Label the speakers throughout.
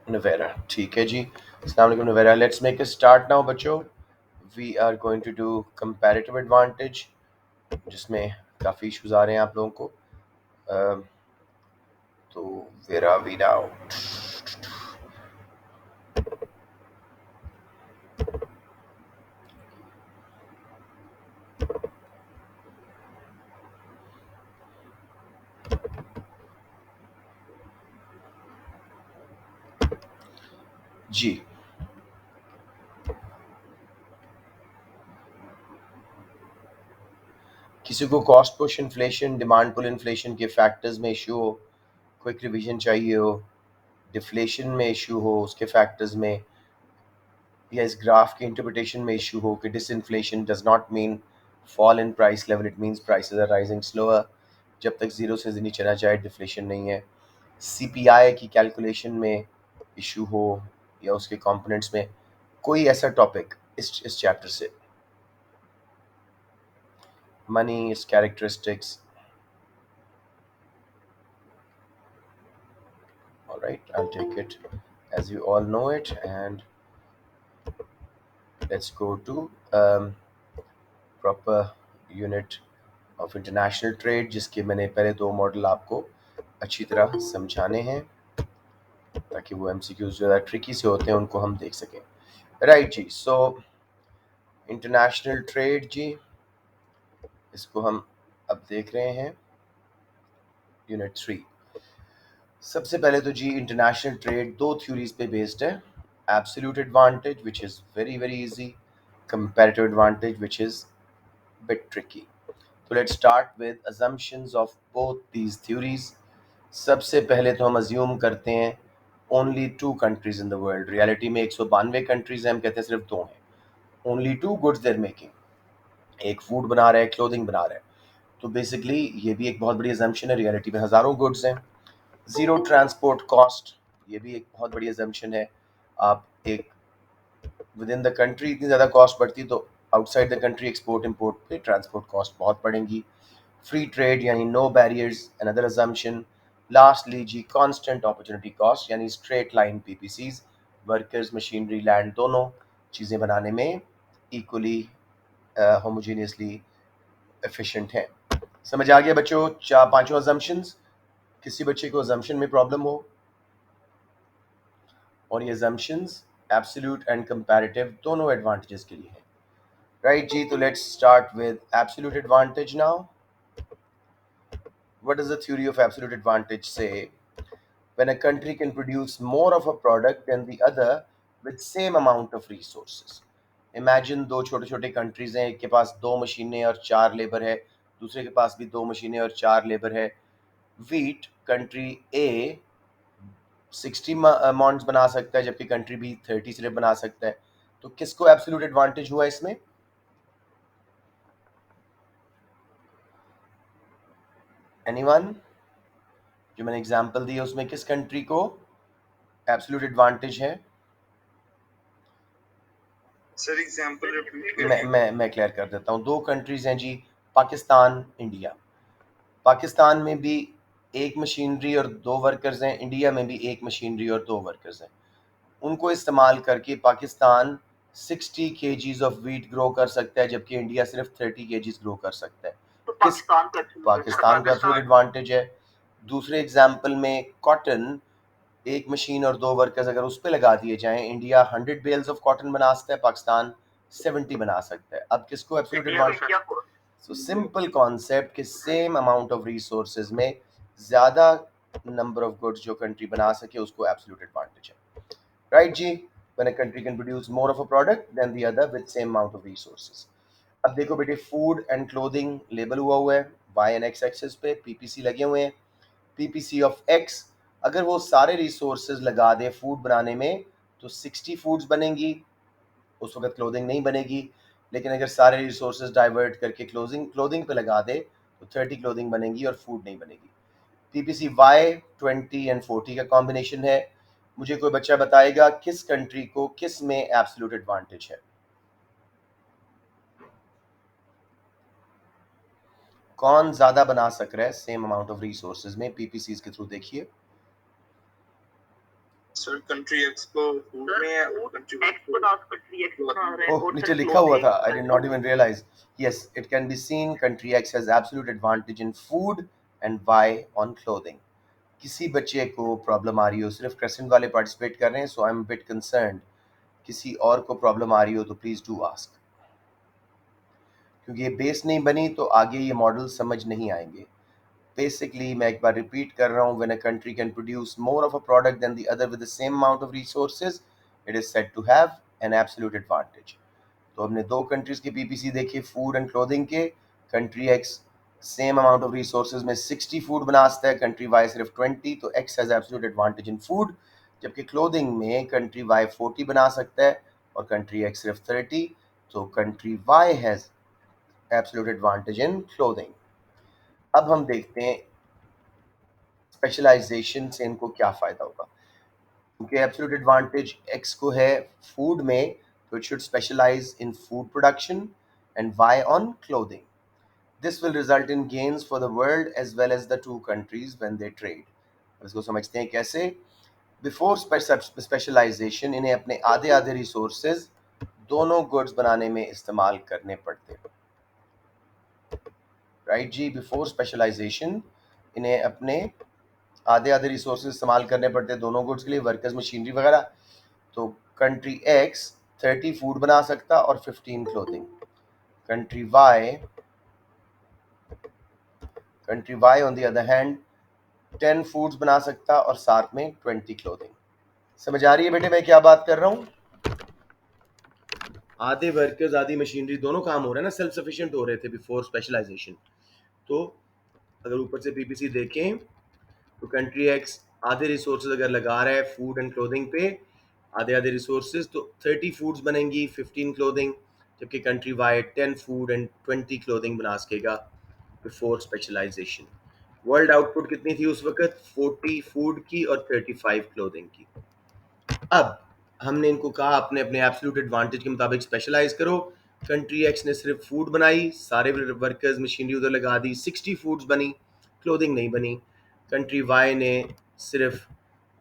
Speaker 1: Navera, ठीक है जी। अस्सलाम वालेकुम Navera, let's make a start now बच्चों। We are going to do comparative advantage, जिसमें काफ़ी इश्यूज आ रहे हैं आप लोगों को। तो where are we now? जी, किसी को cost push inflation, demand pull inflation के फैक्टर्स में इशू हो, क्विक रिवीजन चाहिए हो, डिफ्लेशन में इशू हो उसके फैक्टर्स में, या इस ग्राफ की इंटरप्रिटेशन में इशू हो कि disinflation does not mean fall in price level, it means prices are rising slower. जब तक जीरो से नीचे ना जाए डिफ्लेशन नहीं है। सीपीआई की कैलकुलेशन में इशू हो या उसके कंपोनेंट्स में, कोई ऐसा टॉपिक इस चैप्टर से, मनी, इस characteristics. Alright, I'll take it as you all know it, and let's go to proper unit of international trade, जिसके मैंने पहले दो मॉडल आपको अच्छी तरह समझाने हैं ताकि वो एमसीक्यूज ज़्यादा ट्रिकी से होते हैं उनको हम देख सकें। राइट जी, सो इंटरनेशनल ट्रेड जी, इसको हम अब देख रहे हैं यूनिट 3। सबसे पहले तो जी इंटरनेशनल ट्रेड दो थ्योरीज पे बेस्ड है। Absolute advantage which is very very easy, comparative advantage which is bit tricky. तो let's start with assumptions of both these theories. सबसे पहले तो हम अज्यूम करते हैं only two countries in the world. Reality में 192 कंट्रीज हैं, हम कहते हैं सिर्फ दो हैं। Only two goods there making, एक फूड बना रहा है, क्लोथिंग बना रहा है। तो बेसिकली ये भी एक बहुत बड़ी अजम्पशन है, रियलिटी में हज़ारों गुड्स हैं। ज़ीरो ट्रांसपोर्ट कॉस्ट, ये भी एक बहुत बड़ी अजम्पशन है। आप एक विद इन द कंट्री इतनी ज़्यादा कॉस्ट बढ़ती तो outside the country export import पे ट्रांसपोर्ट कॉस्ट बहुत बढ़ेंगी। फ्री ट्रेड यानी no barriers, another assumption। Lastly जी कांस्टेंट अपॉर्चुनिटी कॉस्ट यानी straight line PPCs, workers, machinery, land, दोनों चीज़ें बनाने में इक्वली होमोजीनियसली एफिशिएंट हैं। समझ आ गया बच्चों चार पांचों assumptions? किसी बच्चे को assumption में प्रॉब्लम हो, और ये assumptions एब्सोल्यूट एंड कंपैरेटिव दोनों एडवांटेजेस के लिए हैं। राइट जी, तो let's start with absolute advantage now. What does the theory of absolute advantage say? When a country can produce more of a product than the other with same amount of resources. Imagine दो छोटे छोटे countries हैं, एक के पास दो मशीनें और चार लेबर है, दूसरे के पास भी दो मशीनें और चार लेबर है। वीट कंट्री ए 60 मॉन्ड्स बना सकता है, जबकि कंट्री बी 30 सिर्फ बना सकता है। तो किसको एब्सोल्यूट एडवांटेज हुआ इसमें? एनीवन? जो मैंने एग्जांपल दी है उसमें किस कंट्री को एब्सोल्यूट एडवांटेज है?
Speaker 2: सर एग्जांपल रिपीट
Speaker 1: मैं क्लियर कर देता हूँ। दो कंट्रीज हैं जी, पाकिस्तान, इंडिया। पाकिस्तान में भी एक मशीनरी और दो वर्कर्स हैं, इंडिया में भी एक मशीनरी और दो वर्कर्स हैं। उनको इस्तेमाल करके Pakistan 60 KGs of wheat grow कर सकता है, जबकि इंडिया सिर्फ 30 केजीज ग्रो कर सकता है।
Speaker 2: तो
Speaker 1: किस पाकिस्तान का एब्सोल्यूट एडवांटेज है। दूसरे एग्जाम्पल में कॉटन, एक मशीन और दो वर्कर्स अगर उस पर लगा दिए जाएं, इंडिया 100 बेल्स ऑफ कॉटन बना सकता है, पाकिस्तान 70 बना सकता है। अब किसको absolute advantage? So simple concept कि सेम अमाउंट ऑफ रिसोर्सेज में ज़्यादा नंबर ऑफ गुड्स जो कंट्री बना सके उसको एब्सोल्यूट एडवांटेज है। राइट जी, when a country can produce more of a product than the other with same amount of resources. अब देखो बेटे, फूड एंड क्लोथिंग लेबल हुआ है, वाई एंड एक्स एक्सेस पे पीपीसी लगे हुए हैं। पीपीसी ऑफ एक्स, अगर वो सारे रिसोर्सेज लगा दे फूड बनाने में तो 60 फूड्स बनेंगी, उस वक्त क्लोथिंग नहीं बनेगी। लेकिन अगर सारे रिसोर्सेज डाइवर्ट करके क्लोथिंग पे लगा दे तो 30 क्लोथिंग बनेंगी और फूड नहीं बनेगी। पीपीसी वाई 20 एंड 40 का कॉम्बिनेशन है। मुझे कोई बच्चा बताएगा किस कंट्री को किस में एब्सोल्यूट एडवांटेज है? कौन ज्यादा बना सक रहा है सेम अमाउंट ऑफ रिसोर्सेज में? पीपीसी के थ्रू देखिए।
Speaker 2: सर कंट्री एक्स को फूड में है और कंट्री
Speaker 3: एक्स को तो आप कंट्री एक्स बना रहे हैं
Speaker 1: ओह,
Speaker 3: और
Speaker 1: नीचे
Speaker 3: सर
Speaker 1: लिखा हुआ था,
Speaker 3: clothing,
Speaker 1: I did not even realize. Yes, it can be seen country X has absolute advantage in food and Y on clothing. किसी बच्चे को प्रॉब्लम आ रही हो, सिर्फ क्रेसेंट वाले पार्टिसिपेट कर रहे हैं, सो आई एम बिट कंसर्न्ड. किसी और को प्रॉब्लम आ रही हो तो प्लीज़ डू आस्क, क्योंकि ये बेस नहीं बनी तो आगे ये मॉडल समझ नहीं आएंगे. बेसिकली मैं एक बार रिपीट कर रहा हूँ, when a country can produce more of a product than the other with the same amount of resources, it is said to have an absolute advantage. तो हमने दो कंट्रीज के पीपीसी देखे फूड एंड क्लोथिंग के. Country X same amount of resources में 60 food बना सकता है, कंट्री वाई सिर्फ 20, तो x has absolute advantage in food. जबकि क्लोथिंग में कंट्री वाई 40 बना सकता है और कंट्री एक्स सिर्फ 30, तो country Y has absolute advantage in clothing. अब हम देखते हैं स्पेशलाइजेशन से इनको क्या फ़ायदा होगा. क्योंकि एब्सोल्यूट एडवांटेज एक्स को है फूड में, तो it should specialise in food production and Y on clothing. This will result in gains for the world as well as the two countries when they trade. इसको समझते हैं कैसे. Before specialisation इन्हें अपने आधे आधे रिसोर्सेज दोनों गुड्स बनाने में इस्तेमाल करने पड़ते. राइट जी, बिफोर स्पेशलाइजेशन इन्हें अपने आधे आधे रिसोर्सेज इस्तेमाल करने पड़ते हैं दोनों गुड्स के लिए, वर्कर्स, मशीनरी वगैरह. तो कंट्री एक्स 30 फूड बना सकता और 15 clothing. Country Y on the other hand 10 foods बना सकता और साथ में 20 क्लोथिंग. समझ आ रही है बेटे मैं क्या बात कर रहा हूँ. आधे वर्कर्स आधी मशीनरी दोनों काम हो रहे हैं ना, सेल्फ सफिशिएंट हो रहे थे बिफोर स्पेशलाइजेशन. तो अगर ऊपर से पीपीसी देखें तो कंट्री एक्स आधे रिसोर्सेज अगर लगा रहा है फूड एंड क्लोथिंग पे, आधे आधे रिसोर्सेज, तो 30 फूड्स बनेंगी, 15 क्लोथिंग. जबकि country Y 10 food and 20 clothing बना सकेगा बिफोर स्पेशलाइजेशन. वर्ल्ड आउटपुट कितनी थी उस वक्त, 40 फूड की और 35 क्लोथिंग की. अब हमने इनको कहा अपने अपने एब्सोल्यूट एडवांटेज के मुताबिक स्पेशलाइज करो. कंट्री एक्स ने सिर्फ फूड बनाई, सारे वर्कर्स मशीनरी उधर लगा दी, 60 फूड्स बनी, क्लोथिंग नहीं बनी. कंट्री वाई ने सिर्फ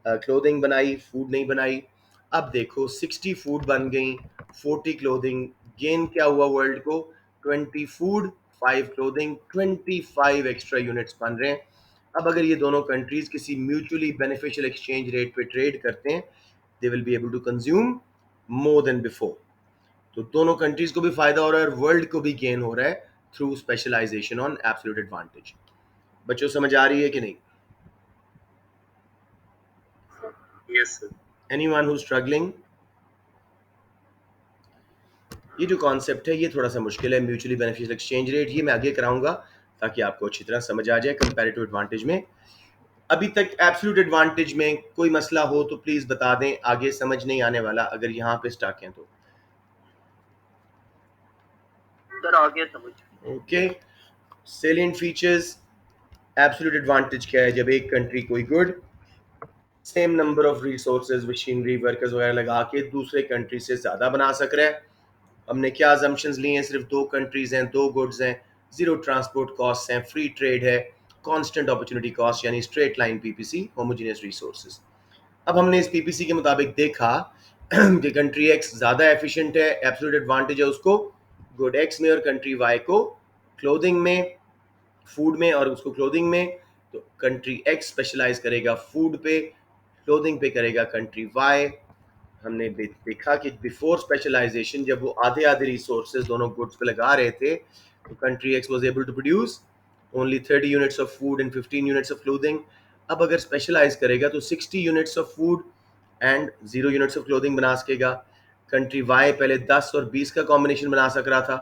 Speaker 1: क्लोथिंग बनाई, फूड नहीं बनाई. अब देखो 60 फूड बन गई, 40 क्लोथिंग. गेन क्या हुआ वर्ल्ड को, 20 फूड, 5 क्लोथिंग, 25 एक्स्ट्रा यूनिट्स बन रहे हैं. अब अगर ये दोनों कंट्रीज किसी म्यूचुअली बेनिफिशियल एक्सचेंज रेट पे ट्रेड करते हैं, दे will be able to consume more than before. तो दोनों कंट्रीज को भी फायदा हो रहा है और वर्ल्ड को भी गेन हो रहा है through specialisation on absolute advantage. बच्चों समझ आ रही है कि नहीं.
Speaker 2: Yes sir.
Speaker 1: Anyone who struggling. ये जो कॉन्सेप्ट है ये थोड़ा सा मुश्किल है, म्यूचुअली बेनिफिशियल एक्सचेंज रेट. ये मैं आगे कराऊंगा ताकि आपको अच्छी तरह समझ आ जाए कंपैरेटिव एडवांटेज में. अभी तक एब्सोल्यूट एडवांटेज में कोई मसला हो तो प्लीज बता दें, आगे समझ नहीं आने वाला अगर यहाँ पे स्टक हैं तो.
Speaker 3: सर आगे समझ.
Speaker 1: Okay, salient features. Absolute advantage क्या है, जब एक कंट्री कोई good same number of resources machinery workers वगैरह लगा के दूसरे कंट्री से ज़्यादा बना सक रहा है. हमने क्या अजम्पशंस ली हैं, सिर्फ दो कंट्रीज हैं, दो गुड्स हैं, जीरो ट्रांसपोर्ट कॉस्ट हैं, फ्री ट्रेड है, कांस्टेंट अपॉर्चुनिटी कॉस्ट यानी straight line PPC, homogeneous resources. अब हमने इस पीपीसी के मुताबिक देखा कि कंट्री एक्स ज़्यादा एफिशिएंट है, एब्सोल्यूट एडवांटेज है उसको गुड एक्स में, और कंट्री वाई को क्लोथिंग में, फूड में और उसको क्लोथिंग में. तो कंट्री एक्स स्पेशलाइज करेगा फूड पे, क्लोथिंग पे करेगा कंट्री वाई. हमने देखा कि बिफोर स्पेशलाइजेशन जब वो आधे आधे रिसोर्सेज दोनों गुड्स पे लगा रहे थे, तो country X was able to produce only 30 units of food and 15 units of clothing. अब अगर स्पेशलाइज करेगा तो 60 units of food and 0 units of clothing बना सकेगा. कंट्री वाई पहले 10 और 20 का कॉम्बिनेशन बना सक रहा था,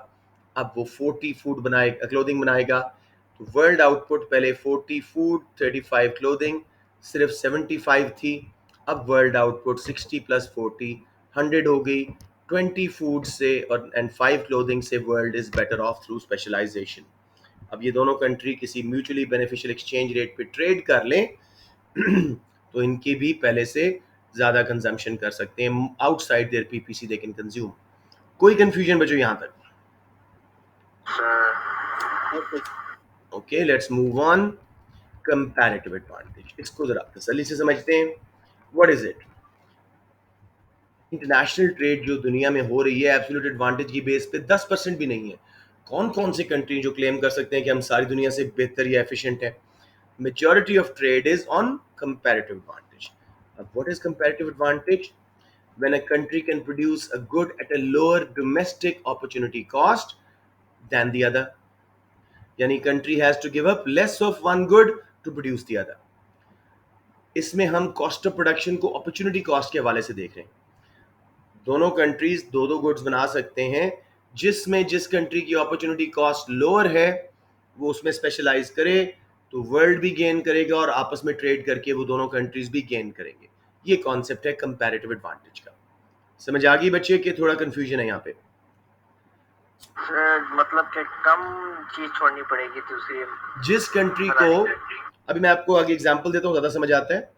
Speaker 1: अब वो 40 फूड बनाएगा, क्लोथिंग बनाएगा. तो वर्ल्ड आउटपुट पहले 40 फूड 35 क्लोथिंग सिर्फ 75 थी. अब वर्ल्ड आउटपुट 60 प्लस 40 100 हो गई. 20 फूड से और एंड 5 क्लोथिंग से world is better off through specialisation. अब ये दोनों कंट्री किसी म्यूचुअली बेनिफिशियल एक्सचेंज रेट पे ट्रेड कर लें तो इनकी भी पहले से ज़्यादा कंजम्पशन कर सकते हैं outside their PPC they can consume. कोई कंफ्यूजन बचो यहाँ तक. Okay, let's move on. Comparative advantage, इसको जरा तसल्ली से समझते हैं. What is it. International trade जो दुनिया में हो रही है एब्सोल्यूट एडवांटेज की बेस पे 10% भी नहीं है। कौन कौन से कंट्री जो क्लेम कर सकते हैं कि हम सारी दुनिया से बेहतर या एफिशिएंट है? Majority of trade is on comparative advantage. What is comparative advantage? When a country can produce a good at a lower domestic opportunity cost than the other. Yani country has to give up less of one good to produce the other. इसमें हम cost of production को opportunity cost के हवाले से देख रहे हैं। दोनों कंट्रीज दो दो गुड्स बना सकते हैं, जिसमें जिस कंट्री की अपॉर्चुनिटी कॉस्ट लोअर है वो उसमें स्पेशलाइज करे, तो वर्ल्ड भी गेन करेगा और आपस में ट्रेड करके वो दोनों कंट्रीज भी गेन करेंगे। ये कॉन्सेप्ट है कंपैरेटिव एडवांटेज का। समझ आ गई बच्चे कि थोड़ा कंफ्यूजन है यहाँ पे?
Speaker 3: मतलब कि कम चीज छोड़नी पड़ेगी दूसरी
Speaker 1: जिस कंट्री को, अभी मैं आपको आगे एग्जांपल देता हूँ, ज्यादा समझ आता है।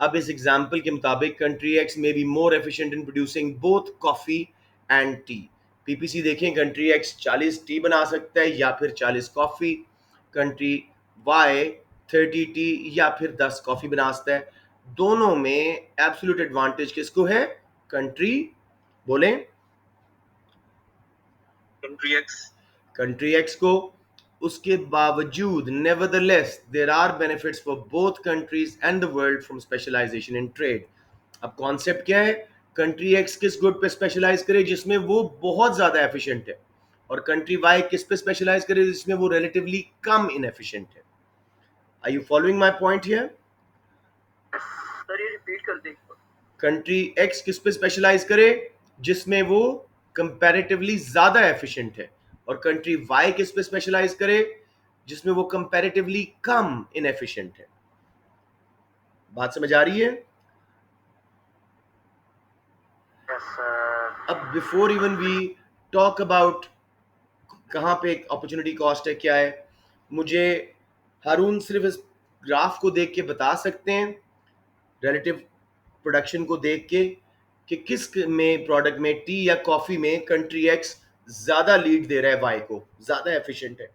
Speaker 1: अब इस एग्जाम्पल के मुताबिक कंट्री एक्स में be more efficient in producing both coffee and T. PPC देखें, कंट्री एक्स 40 टी बना सकता है या फिर 40 कॉफी, कंट्री वाई 30 टी या फिर 10 कॉफी बना सकता है। दोनों में एब्सोल्यूट एडवांटेज किसको है? कंट्री, बोलें, कंट्री एक्स को। उसके बावजूद nevertheless there are benefits for both countries and the world from specialisation in trade. अब कॉन्सेप्ट क्या है? कंट्री एक्स किस गुड पे स्पेशलाइज करे जिसमें वो बहुत ज्यादा एफिशिएंट है, और कंट्री वाई किस पे स्पेशलाइज करे जिसमें वो रिलेटिवली कम इनएफिशिएंट है। Are you following my point here?
Speaker 3: Sir ये रिपीट कर दें।
Speaker 1: कंट्री एक्स किस पे स्पेशलाइज करे जिसमें वो कंपैरेटिवली ज्यादा एफिशिएंट है, और कंट्री वाई किस पे स्पेशलाइज करे जिसमें वो कंपैरेटिवली कम इनएफिशिएंट है। बात समझ आ रही है? अब before even we talk about कहाँ पे अपॉर्चुनिटी कॉस्ट है, क्या है, मुझे हारून सिर्फ इस ग्राफ को देख के बता सकते हैं, रिलेटिव प्रोडक्शन को देख के, कि किस में प्रोडक्ट में, टी या कॉफी में, कंट्री एक्स ज्यादा लीड दे रहा है वाई को, ज्यादा एफिशिएंट है।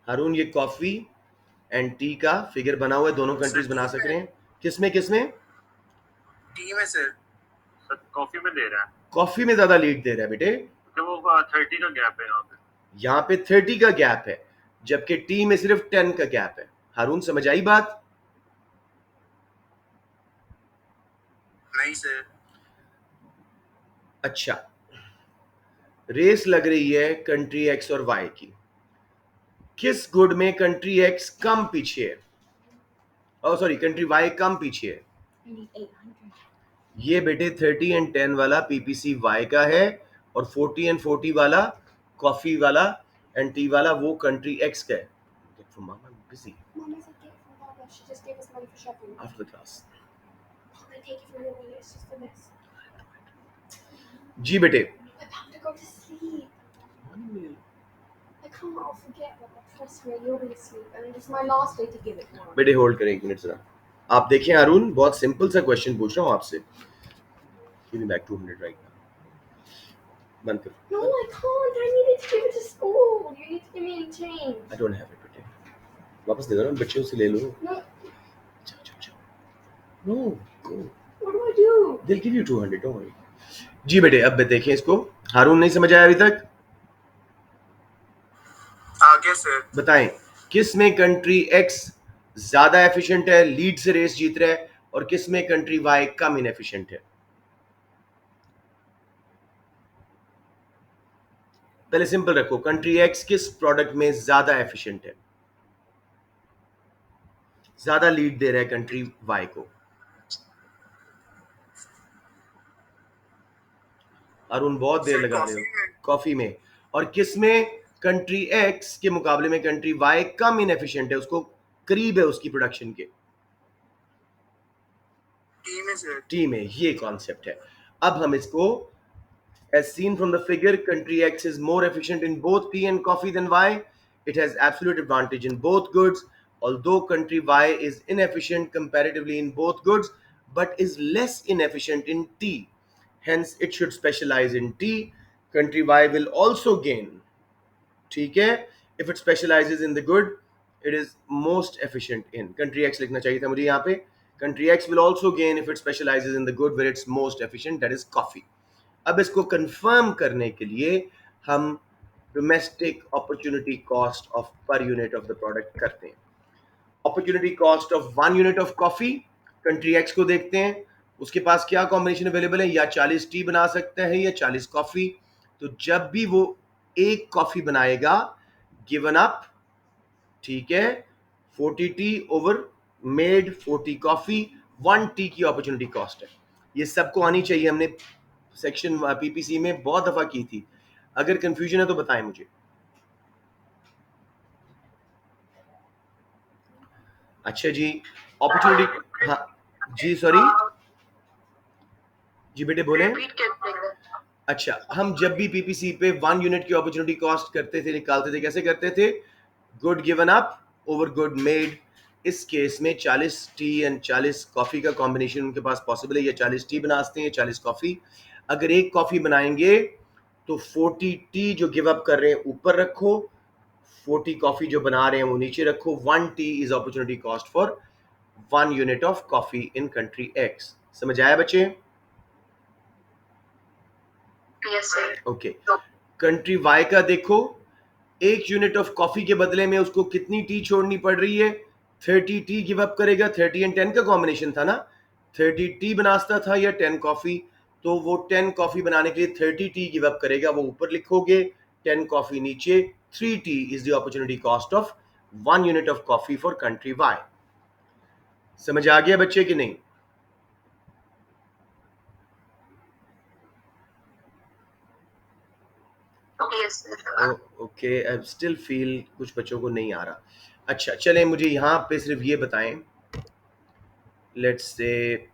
Speaker 1: हारून ये कॉफी एंड टी का फिगर बना हुआ है, दोनों कंट्रीज बना सक रहे हैं। किसमें किसमें?
Speaker 2: टी में सर कॉफी में दे रहा है,
Speaker 1: कॉफी में ज्यादा लीड दे रहा है बेटे।
Speaker 2: तो वो 30 का गैप है
Speaker 1: यहाँ पे 30 का गैप है, जबकि टी में सिर्फ 10 का गैप है। हारून समझ आई बात?
Speaker 2: नहीं सर।
Speaker 1: अच्छा, रेस लग रही है कंट्री एक्स और वाई की। किस गुड में कंट्री एक्स कम पीछे है? सॉरी, कंट्री वाई कम पीछे है। ये बेटे 30 एंड 10 वाला पीपीसी वाई का है, और 40 एंड 40 वाला कॉफी वाला एंड टी वाला वो कंट्री एक्स का है। Mama, I'm busy.
Speaker 4: Mom isn't getting from Papa. She just gave us money for shopping.
Speaker 1: After the class.
Speaker 4: Mom, I take it from your money. It's just a mess.
Speaker 1: जी बेटे।
Speaker 4: I have to go to sleep. I can't. I'll forget. Trust me, you'll be asleep, and it's my last day to give it now.
Speaker 1: बेटे hold करें एक minute जरा। आप देखें अरुण, बहुत simple सा question पूछ रहा हूँ आपसे। Give me back 200 right now. बंद कर।
Speaker 4: No, I can't. I needed to give it to school. You need to give me any change.
Speaker 1: I don't have it बेटे। वापस दे दो ना, बच्चों से ले लो।
Speaker 4: No.
Speaker 1: No, go.
Speaker 4: What do I do?
Speaker 1: They'll give you 200, don't worry. जी बेटे, अब देखें इसको। हारून नहीं समझ आया अभी तक?
Speaker 2: आगे सर
Speaker 1: बताएं, किस में कंट्री एक्स ज्यादा एफिशिएंट है, लीड से रेस जीत रहा है, और किस में कंट्री वाई कम इनएफिशिएंट है? पहले सिंपल रखो, कंट्री एक्स किस प्रोडक्ट में ज्यादा एफिशिएंट है, ज्यादा लीड दे रहा है कंट्री वाई को? अरुण बहुत देर लगा रहे हो। कॉफी में। और किस में कंट्री एक्स के मुकाबले में कंट्री वाई कम इनएफिशिएंट है, उसको करीब है उसकी प्रोडक्शन के?
Speaker 2: टी में सर।
Speaker 1: टी में। ये कॉन्सेप्ट है। अब हम इसको, as seen from the figure, country X is more efficient in both tea and coffee than Y. It has absolute advantage in both goods, although country Y is inefficient comparatively in both goods, but is less inefficient in tea. Hence, it should specialize in tea. Country Y will also gain, ठीक है, if it specializes in the good, it is most efficient in. Country X लिखना चाहिए था मुझे यहाँ पे. Country X will also gain if it specializes in the good where it's most efficient, that is coffee. अब इसको confirm करने के लिए हम domestic opportunity cost of per unit of the product करते हैं. Opportunity cost of 1 unit of coffee, country x को देखते हैं, उसके पास क्या कॉम्बिनेशन अवेलेबल है, या 40 टी बना सकता है या 40 कॉफी. तो जब भी वो एक कॉफी बनाएगा, गिवन अप, ठीक है, 40 T over made 40 coffee, 1 T की अपॉर्चुनिटी कॉस्ट है. ये सबको आनी चाहिए, हमने सेक्शन पीपीसी में बहुत दफा की थी. अगर कंफ्यूजन है तो बताएं मुझे. अच्छा जी, अपॉर्चुनिटी, हाँ जी, सॉरी जी बेटे बोले. अच्छा, हम जब भी पीपीसी पे 1 यूनिट की अपॉर्चुनिटी कॉस्ट करते थे, निकालते थे, कैसे करते थे? Good given up over good made. इस केस में 40 टी एंड 40 कॉफी का कॉम्बिनेशन उनके पास पॉसिबल है, या 40 टी बनाते हैं, 40 कॉफी. अगर एक कॉफी बनाएंगे तो 40 टी जो गिव अप कर रहे हैं ऊपर रखो, 40 कॉफी जो बना रहे हैं वो नीचे रखो. 1 tea is opportunity cost for 1 unit of coffee in country X. समझ आया बच्चे?
Speaker 3: Yes sir.
Speaker 1: Okay. Country Y का देखो, एक यूनिट ऑफ कॉफी के बदले में उसको कितनी टी छोड़नी पड़ रही है? 30 टी गिव अप करेगा. 30 एंड 10 का कॉम्बिनेशन था ना, 30 टी बनाता था या 10 कॉफी, तो वो 10 कॉफी बनाने के लिए 30 टी गिव अप करेगा. वो ऊपर लिखोगे, 10 कॉफी नीचे. 3 tea is the opportunity cost of 1 unit of coffee for country Y. समझ आ गया बच्चे कि नहीं? ओके, आई स्टिल फील कुछ बच्चों को नहीं आ रहा. अच्छा चलें, मुझे यहाँ पे सिर्फ ये बताएं, लेट्स से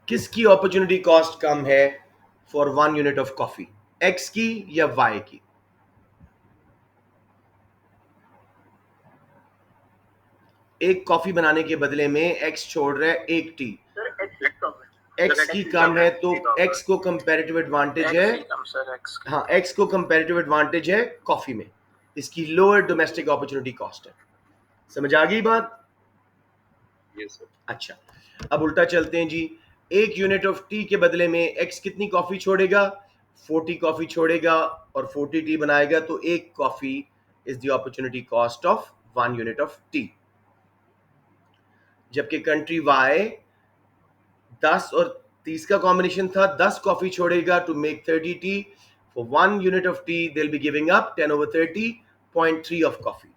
Speaker 1: किसकी अपॉर्चुनिटी कॉस्ट कम है for 1 unit of coffee, x की या वाई की? एक कॉफी बनाने के बदले में एक्स छोड़ रहा है 1 टी. एक्स की कम है तो एक्स को कंपैरेटिव एडवांटेज है. हाँ, एक्स को कंपैरेटिव एडवांटेज है कॉफी में, इसकी लोअर डोमेस्टिक अपॉर्चुनिटी कॉस्ट है. समझ आ गई बात?
Speaker 2: Yes sir.
Speaker 1: अच्छा, अब उल्टा चलते हैं जी. एक यूनिट ऑफ टी के बदले में एक्स कितनी कॉफी छोड़ेगा? 40 कॉफी छोड़ेगा और 40 टी बनाएगा, तो एक coffee is the opportunity cost of 1 unit of tea. जबकि कंट्री वाई 10 और 30 का कॉम्बिनेशन था, 10 कॉफी छोड़ेगा to make 30 tea. For 1 unit of tea they will be giving up 10 over 30, 0.3 of coffee.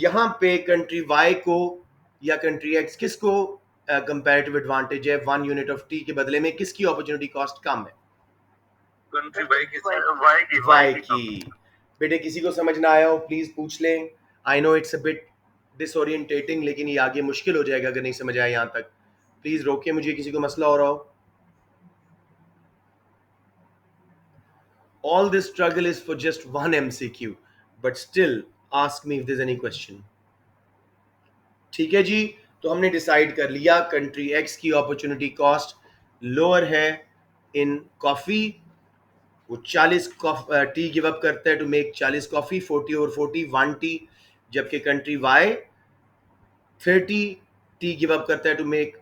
Speaker 1: यहां पे कंट्री वाई को या कंट्री एक्स किसको कंपैरेटिव एडवांटेज है? 1 यूनिट ऑफ टी के बदले में किसकी अपॉर्चुनिटी कॉस्ट कम है?
Speaker 2: कंट्री वाई की.
Speaker 1: वाई की. बेटे किसी को समझ ना आया हो प्लीज पूछ लें. I know it's a bit disorientating, लेकिन ये आगे मुश्किल हो जाएगा अगर नहीं समझ आया यहाँ तक. प्लीज रोकिए मुझे, किसी को मसला हो रहा हो. All this struggle is for just one MCQ, but still ask me if there's any question. ठीक है जी, तो हमने डिसाइड कर लिया कंट्री एक्स की अपॉर्चुनिटी कॉस्ट लोअर है इन कॉफी. वो 40 टी गिव अप करता है टू मेक 40 कॉफी, 40 और 40 1 टी. जबकि country Y 30 tea give up करता है टू मेक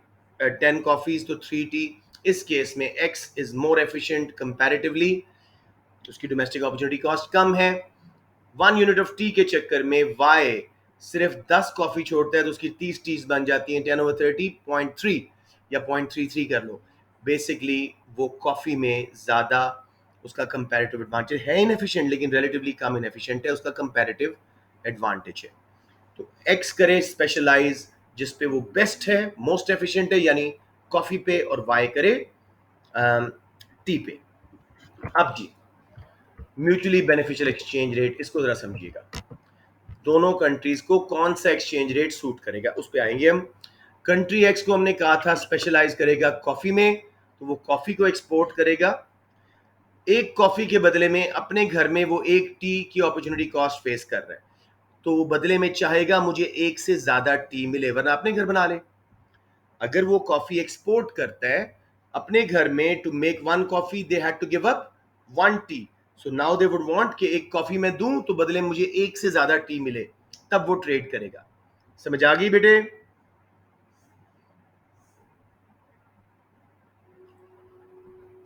Speaker 1: 10 कॉफीज, तो 3 टी. इस केस में x is more efficient comparatively, उसकी डोमेस्टिक अपॉर्चुनिटी कॉस्ट कम है. 1 यूनिट ऑफ टी के चक्कर में वाई सिर्फ 10 कॉफी छोड़ता है, तो उसकी 30 टीज बन जाती हैं. 10 over 30, 0.3 या 0.33 कर लो. बेसिकली वो कॉफी में ज्यादा उसका कंपैरेटिव एडवांटेज है. इनएफिशिएंट, लेकिन रिलेटिवली कम इनएफिशिएंट है, उसका कंपैरेटिव एडवांटेज है. तो एक्स करे स्पेशलाइज जिस पे वो बेस्ट है, मोस्ट एफिशिएंट है, यानी कॉफी पे, और वाई करे टी पे. अब जी, म्यूचुअली बेनिफिशियल एक्सचेंज रेट, इसको जरा समझिएगा. दोनों कंट्रीज को कौन सा एक्सचेंज रेट सूट करेगा उस पे आएंगे हम. कंट्री एक्स को हमने कहा था स्पेशलाइज करेगा कॉफी में, तो वो कॉफी को एक्सपोर्ट करेगा. एक कॉफी के बदले में अपने घर में वो एक टी की अपॉर्चुनिटी कॉस्ट फेस कर रहा है, तो वो बदले में चाहेगा मुझे एक से ज्यादा टी मिले, वरना अपने घर बना ले. अगर वो कॉफी एक्सपोर्ट करता है अपने घर में, to make 1 coffee they had to give up 1 tea. So now they would want कि एक कॉफी मैं दूं तो बदले में मुझे एक से ज्यादा टी मिले, तब वो ट्रेड करेगा। समझ आ गई बेटे?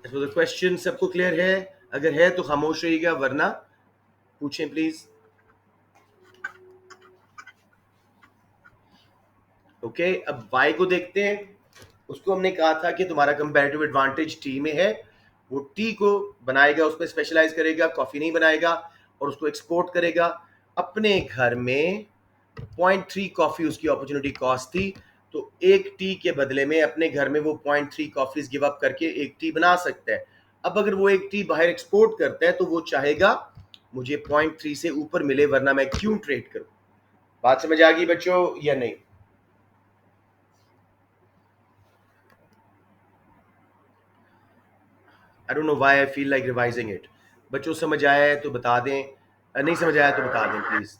Speaker 1: तो क्वेश्चन सबको क्लियर है? अगर है तो खामोश रहिएगा, वरना पूछें प्लीज। ओके, अब वाई को देखते हैं। उसको हमने कहा था कि तुम्हारा कंपैरेटिव एडवांटेज टी में है, वो टी को बनाएगा, उसमें स्पेशलाइज करेगा, कॉफी नहीं बनाएगा, और उसको एक्सपोर्ट करेगा। अपने घर में 0.3 कॉफी उसकी अपॉर्चुनिटी कॉस्ट थी, तो एक टी के बदले में अपने घर में वो 0.3 कॉफीज गिव अप करके एक टी बना सकता है। अब अगर वो एक टी बाहर एक्सपोर्ट करता है तो वो चाहेगा मुझे 0.3 से ऊपर मिले, वरना मैं क्यों ट्रेड करूं। बात समझ आ गई बच्चों या नहीं? I don't know why I feel like revising it. बच्चों समझ आया है तो बता दें, नहीं समझ आया तो बता दें प्लीज।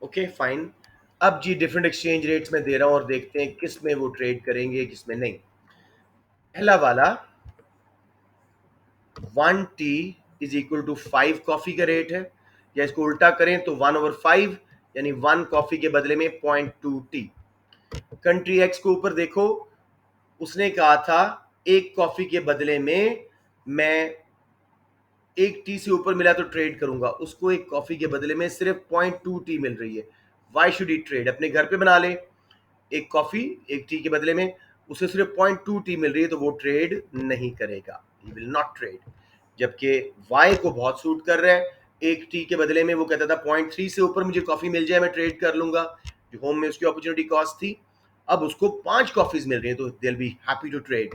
Speaker 1: Okay fine. अब जी डिफरेंट एक्सचेंज रेट्स में दे रहा हूं और देखते हैं किस में वो ट्रेड करेंगे किस में नहीं। पहला वाला 1 tea is equal to 5 coffee का रेट है, या इसको उल्टा करें तो 1/5, यानी 1 कॉफी के बदले में 0.2 टी। कंट्री एक्स को ऊपर देखो, उसने कहा था एक कॉफी के बदले में मैं एक टी से ऊपर मिला तो ट्रेड करूंगा, उसको एक कॉफी के बदले में सिर्फ 0.2 टी मिल रही है। Why should he trade? अपने घर पे बना ले एक कॉफी एक टी के बदले में, उसे सिर्फ 0.2 टी मिल रही है, तो वो ट्रेड नहीं करेगा, ही विल नॉट ट्रेड। जबकि वाई को बहुत सूट कर रहा है, एक टी के बदले में वो कहता था 0.3 से ऊपर मुझे कॉफी मिल जाए मैं ट्रेड कर लूंगा, जो होम में उसकी अपॉर्चुनिटी कॉस्ट थी। अब उसको 5 कॉफीज मिल रही है तो they will be happy to trade,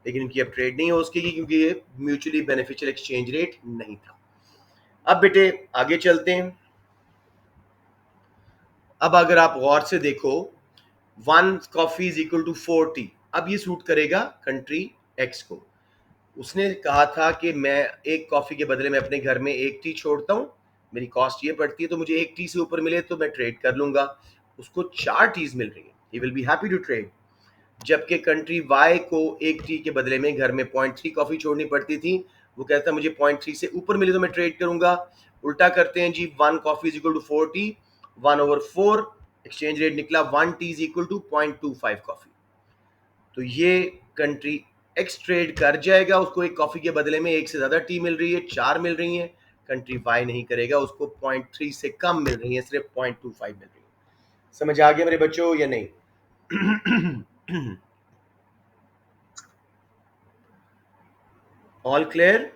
Speaker 1: लेकिन इनकी अब ट्रेड नहीं हो सकेगी क्योंकि ये म्यूचुअली बेनिफिशियल एक्सचेंज रेट नहीं था। अब बेटे आगे चलते हैं। अब अगर आप गौर से देखो 1 coffee is equal to 4 tea, अब ये सूट करेगा कंट्री एक्स को। उसने कहा था कि मैं एक कॉफी के बदले में अपने घर में एक टी छोड़ता हूँ, मेरी कॉस्ट ये पड़ती है, तो मुझे एक टी से ऊपर मिले तो मैं ट्रेड कर लूंगा। उसको 4 टीज मिल रही है, he will be happy to trade. जबकि कंट्री वाई को एक टी के बदले में घर में 0.3 कॉफी छोड़नी पड़ती थी, वो कहता मुझे 0.3 से ऊपर मिले तो मैं ट्रेड करूंगा। उल्टा करते हैं जी, 1 coffee is equal to 4 tea, 1/4 exchange rate निकला 1 tea is equal to 0.25 coffee. तो ये कंट्री एक्स ट्रेड कर जाएगा, उसको एक कॉफी के बदले में एक से ज्यादा टी मिल रही है, 4 मिल रही है। कंट्री वाई नहीं करेगा, उसको 0.3 से कम मिल रही है, सिर्फ 0.25 मिल रही है। समझ आ गया मेरे बच्चों या नहीं? All clear?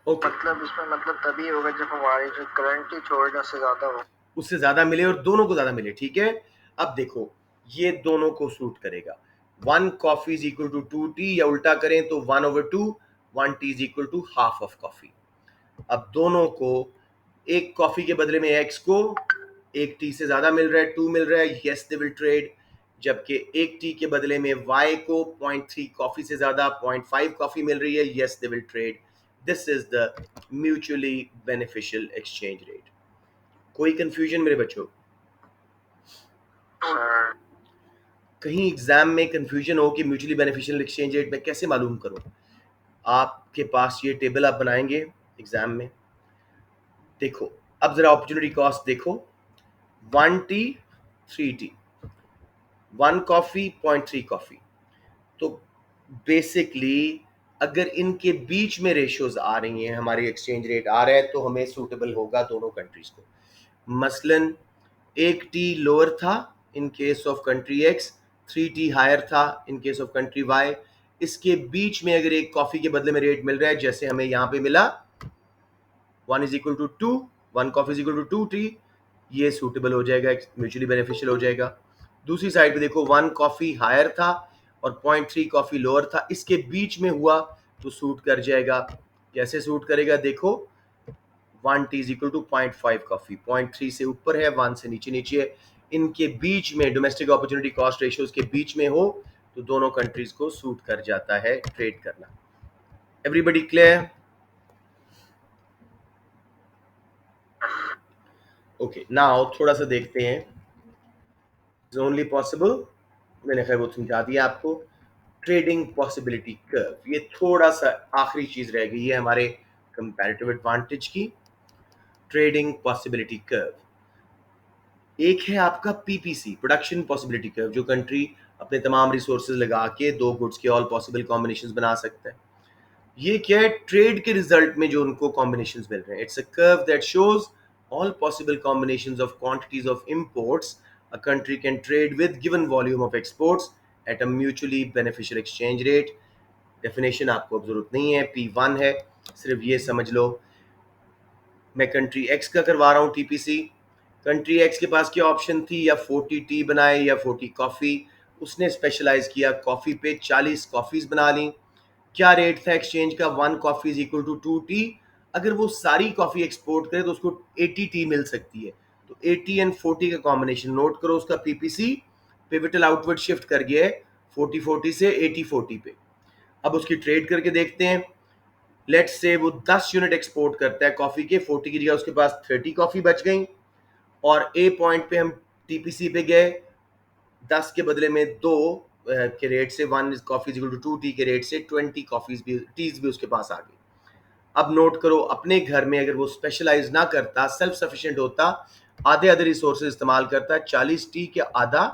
Speaker 1: ओके,
Speaker 2: मतलब इसमें मतलब तभी होगा जब हमारी जो करंटली छोड़ उससे ज्यादा हो,
Speaker 1: उससे ज्यादा मिले और दोनों को ज्यादा मिले, ठीक है। अब देखो ये दोनों को सूट करेगा। 1 coffee is equal to 2 tea, या उल्टा करें तो 1/2, 1 tea is equal to half of coffee. अब दोनों को एक कॉफी के बदले में एक्स को एक टी से ज्यादा मिल रहा है, 2 मिल रहा है, यस दे विल ट्रेड। जबकि एक टी के बदले में वाई को 0.3 कॉफी से ज्यादा 0.5 कॉफी मिल रही है, yes they will trade. This is the mutually beneficial exchange rate. कोई कंफ्यूजन मेरे बच्चों?
Speaker 2: सर
Speaker 1: कहीं एग्जाम में कंफ्यूजन हो कि म्यूचुअली बेनिफिशियल एक्सचेंज रेट मैं कैसे मालूम करूं? आपके पास ये टेबल आप बनाएंगे एग्जाम में, देखो अब जरा अपॉर्चुनिटी कॉस्ट देखो, 1 टी 3 टी, 1 कॉफी 0.3 कॉफी। तो बेसिकली अगर इनके बीच में रेशियोज आ रही हैं, हमारी एक्सचेंज रेट आ रहा है, तो हमें सूटेबल होगा दोनों कंट्रीज को। मसलन एक टी लोअर था in case of country X, 3 tea higher था in case of country Y. इसके बीच में अगर एक कॉफी के बदले में रेट मिल रहा है, जैसे हमें यहाँ पे मिला 1 is equal to 2, 1 coffee is equal to 2 tea, ये सूटेबल हो जाएगा, म्यूचुअली बेनिफिशियल हो जाएगा। दूसरी साइड पे देखो 1 कॉफी हायर था और 0.3 कॉफी लोअर था, इसके बीच में हुआ तो सूट कर जाएगा। कैसे सूट करेगा देखो, 1 tea is equal to 0.5 coffee, 0.3 से ऊपर है, 1 से नीचे नीचे है, इनके बीच में डोमेस्टिक अपॉर्चुनिटी कॉस्ट रेशियोज के बीच में हो तो दोनों कंट्रीज को सूट कर जाता है ट्रेड करना। Everybody clear? ओके, नाउ थोड़ा सा देखते हैं। इज ओनली पॉसिबल, मैंने खैर वो समझा दिया आपको। ट्रेडिंग पॉसिबिलिटी कर्व, ये थोड़ा सा आखिरी चीज रह गई है हमारे कंपैरेटिव एडवांटेज की, ट्रेडिंग पॉसिबिलिटी कर्व। एक है आपका पीपीसी, प्रोडक्शन पॉसिबिलिटी कर्व, जो कंट्री अपने तमाम रिसोर्सेज लगा के दो गुड्स के ऑल पॉसिबल कॉम्बिनेशंस बना सकता है। ये क्या है, ट्रेड के रिजल्ट में जो उनको कॉम्बिनेशंस मिल रहे हैं। It's a curve that shows all possible combinations of quantities of imports a country can trade with given volume of exports at a mutually beneficial exchange rate. Definition आपको अब जरूरत नहीं है, P1 है, सिर्फ ये समझ लो मैं कंट्री एक्स का करवा रहा हूँ टीपीसी। कंट्री एक्स के पास क्या ऑप्शन थी, या 40 टी बनाए या 40 कॉफ़ी। उसने स्पेशलाइज किया कॉफ़ी पे, 40 कॉफ़ीज बना ली। क्या रेट था एक्सचेंज का, 1 coffee is equal to 2 tea. अगर वो सारी कॉफ़ी एक्सपोर्ट करे तो उसको 80 टी मिल सकती है। तो 80 एंड 40 का कॉम्बिनेशन नोट करो, उसका पीपीसी पिवटल आउटवर्ड शिफ्ट कर गया है 40-40 से 80-40 पे। अब उसकी ट्रेड करके देखते हैं। लेट्स से वो 10 यूनिट एक्सपोर्ट करता है कॉफ़ी के, 40 की जगह उसके पास 30 कॉफ़ी बच गई, और ए पॉइंट पे हम टीपीसी पे गए 10 के बदले में 2 के रेट से, 1 कॉफी इक्वल टू 2 टी के रेट से 20 कॉफीज भी, टीज भी उसके पास आ गई। अब नोट करो, अपने घर में अगर वो स्पेशलाइज ना करता, सेल्फ सफिशिएंट होता, आधे आधे रिसोर्सेज इस्तेमाल करता, 40 टी के आधा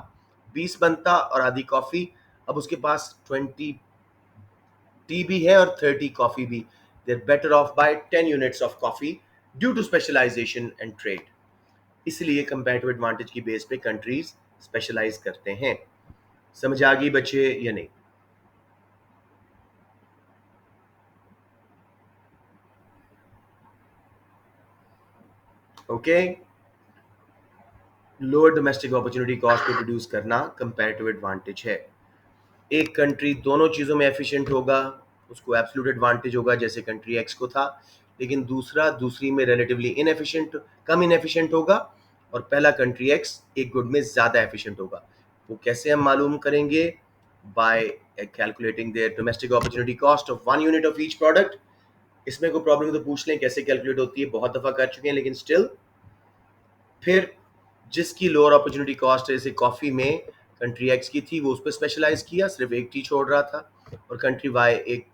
Speaker 1: 20 बनता और आधी कॉफी। अब उसके पास 20 टी भी है और 30 कॉफी भी। They're better off by 10 units of coffee due to specialisation and trade. इसलिए कंपैरेटिव एडवांटेज की बेस पे कंट्रीज स्पेशलाइज करते हैं। समझ आ गई बच्चे या नहीं? Okay, lower domestic opportunity cost पे प्रोड्यूस करना कंपैरेटिव एडवांटेज है। एक कंट्री दोनों चीज़ों में एफिशिएंट होगा, उसको एब्सोल्यूट एडवांटेज होगा जैसे कंट्री एक्स को था, लेकिन दूसरी में रिलेटिवली इनएफिशिएंट, कम इनएफिशिएंट होगा, और पहला कंट्री एक्स एक गुड में ज़्यादा एफिशिएंट होगा। वो कैसे हम मालूम करेंगे? Bye calculating there domestic opportunity cost of 1 unit of each product. इसमें कोई प्रॉब्लम तो पूछ लें कैसे कैलकुलेट होती है, बहुत दफ़ा कर चुके हैं, लेकिन स्टिल। फिर जिसकी लोअर अपॉर्चुनिटी कॉस्ट है, जैसे कॉफ़ी में कंट्री एक्स की थी, वो उस पर स्पेशलाइज किया, सिर्फ एक टी छोड़ रहा था, और कंट्री वाई एक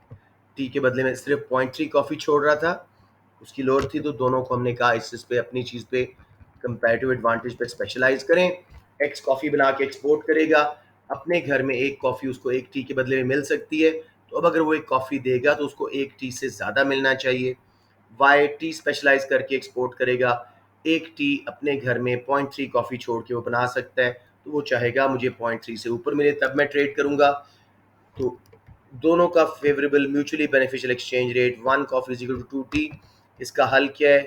Speaker 1: टी के बदले में सिर्फ 0.3 कॉफ़ी छोड़ रहा था, उसकी लोअर थी। तो दोनों को हमने कहा इस पे अपनी चीज़ पे कंपैरेटिव एडवांटेज पे स्पेशलाइज करें। एक्स कॉफ़ी बना के एक्सपोर्ट करेगा, अपने घर में एक कॉफ़ी उसको एक टी के बदले में मिल सकती है, तो अब अगर वो एक कॉफ़ी देगा तो उसको एक टी से ज़्यादा मिलना चाहिए। वाई टी स्पेशलाइज करके एक्सपोर्ट करेगा, एक टी अपने घर में 0.3 कॉफ़ी छोड़ के वो बना सकता है, तो वो चाहेगा मुझे 0.3 से ऊपर मिले तब मैं ट्रेड करूंगा। तो दोनों का favourable mutually beneficial exchange rate 1 coffee is equal to 2 tea. इसका हल क्या है?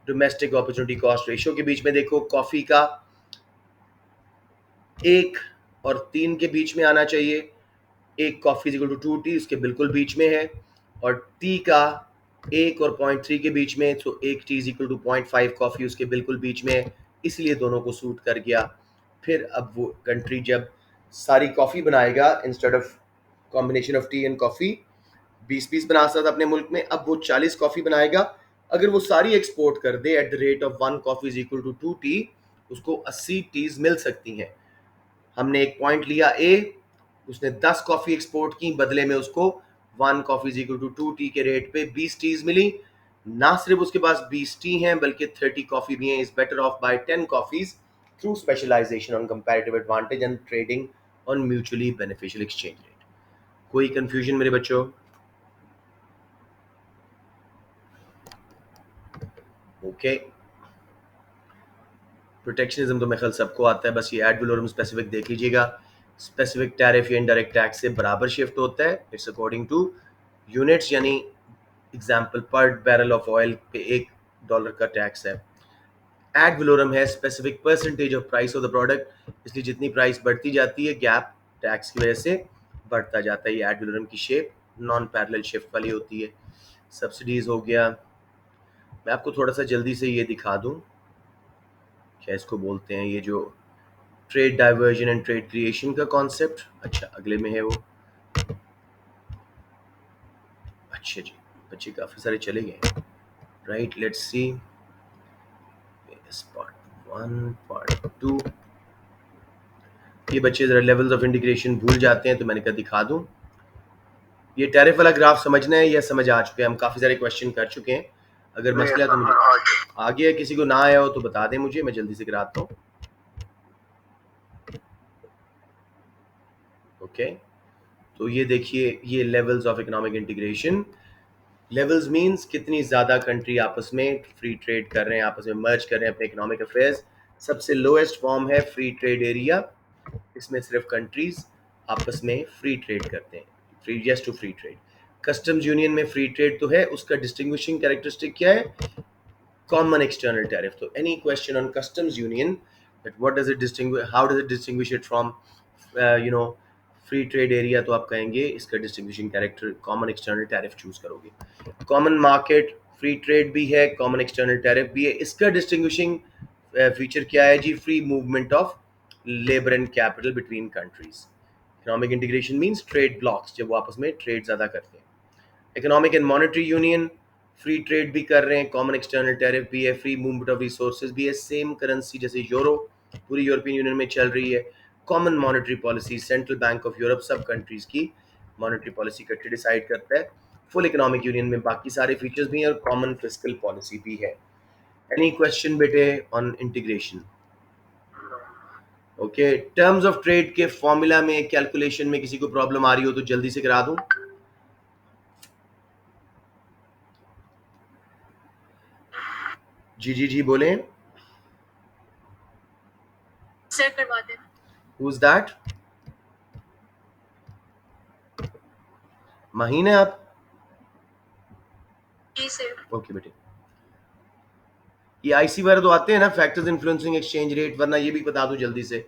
Speaker 1: डोमेस्टिक अपॉर्चुनिटी कॉस्ट रेशियो के बीच में देखो, कॉफ़ी का 1 और 3 के बीच में आना चाहिए, एक कॉफ़ी इक्वल टू 2 टी इसके बिल्कुल बीच में है, और टी का 1 और 0.3 के बीच में, तो एक tea is equal to 0.5 coffee उसके बिल्कुल बीच में है, इसलिए दोनों को सूट कर गया। फिर अब वो कंट्री जब सारी कॉफ़ी बनाएगा, instead of combination of T and coffee 20-20 बना सकता था अपने मुल्क में, अब वो 40 कॉफ़ी बनाएगा। अगर वो सारी एक्सपोर्ट कर दे at the rate of 1 coffee is equal to 2 tea, उसको 80 टीज मिल सकती हैं। हमने एक पॉइंट लिया ए, उसने 10 कॉफ़ी एक्सपोर्ट की, बदले में उसको 1 coffee is equal to 2 tea के रेट पे 20 टीज मिली। ना सिर्फ उसके पास 20 टी हैं, बल्कि 30 कॉफ़ी भी हैं। Is better off by 10 coffees through specialisation on comparative advantage and trading on mutually beneficial exchange rate. कोई कंफ्यूजन मेरे बच्चों? ओके, प्रोटेक्शनिज्म तो मेरे ख्याल सबको आता है, बस ये एड वैलोरम स्पेसिफिक देख लीजिएगा। स्पेसिफिक टैरिफ या इनडायरेक्ट टैक्स से बराबर शिफ्ट होता है, इट्स अकॉर्डिंग टू यूनिट्स, यानी एग्जाम्पल पर बैरल ऑफ ऑयल पे $1 का टैक्स है। एड वैलोरम है specific percentage of price of the product, इसलिए जितनी प्राइस बढ़ती जाती है गैप टैक्स की वजह से बढ़ता जाता है। ये एड वैलोरम की शेप नॉन पैरेलल शिफ्ट वाली होती है। सब्सिडीज हो गया, मैं आपको थोड़ा सा जल्दी से ये दिखा दूं, क्या इसको बोलते हैं, ये जो trade diversion and trade creation का कॉन्सेप्ट। अच्छा, अगले में है वो। अच्छा जी, बच्चे काफ़ी सारे चले गए। Right, let's see part 1 part 2। ये बच्चे ज़रा लेवल्स ऑफ इंटीग्रेशन भूल जाते हैं, तो मैंने कहा दिखा दूं। ये टैरिफ वाला ग्राफ समझना है या समझ आ चुके हैं? हम काफ़ी सारे क्वेश्चन कर चुके हैं। अगर मसला है तो मुझे आ गया, किसी को ना आया हो तो बता दें मुझे, मैं जल्दी से कराता हूँ। ओके, तो ये देखिए, ये levels of economic integration. Levels means कितनी ज़्यादा कंट्री आपस में फ्री ट्रेड कर रहे हैं, आपस में मर्ज कर रहे हैं अपने इकोनॉमिक अफेयर्स। सबसे लोएस्ट फॉर्म है फ्री ट्रेड एरिया, इसमें सिर्फ कंट्रीज आपस में फ्री ट्रेड करते हैं, free yes to free trade. Customs union में फ्री ट्रेड तो है, उसका डिस्टिंग्विशिंग कैरेक्टरिस्टिक क्या है? Common external tariff. तो any question on customs union, that what does it distinguish, how does it distinguish it from free trade area, तो आप कहेंगे इसका distinguishing character common external tariff choose करोगे। कॉमन मार्केट, फ्री ट्रेड भी है, common external tariff भी है, इसका डिस्टिंग्विशिंग फीचर क्या है जी? Free movement of labour and capital between countries. Economic integration means trade blocs, जब वो आपस में ट्रेड ज़्यादा करते हैं। Economic and monetary union, free trade भी कर रहे हैं, कॉमन एक्सटर्नल टैरिफ भी है, फ्री मूवमेंट ऑफ रिसोर्सेज भी है, सेम करेंसी जैसे यूरो पूरी यूरोपियन यूनियन में चल रही है। Common monetary policy, central bank of Europe सब कंट्रीज की मॉनेटरी पॉलिसी इकट्ठे डिसाइड करता है। फुल इकोनॉमिक यूनियन में बाकी सारे फीचर्स भी हैं और कॉमन फिस्कल पॉलिसी भी है। एनी क्वेश्चन बेटे on integration? Okay, terms of trade के फॉर्मूला में, कैलकुलेशन में किसी को प्रॉब्लम आ रही हो तो जल्दी से करा दूं। जी बोलें।
Speaker 3: सर करवा दें।
Speaker 1: Who's that? महीने आप?
Speaker 3: जी सर।
Speaker 1: ओके बेटे, ये आईसी वगैरह तो आते हैं ना, फैक्टर्स इन्फ्लुएंसिंग एक्सचेंज रेट, वरना ये भी बता दूं जल्दी से।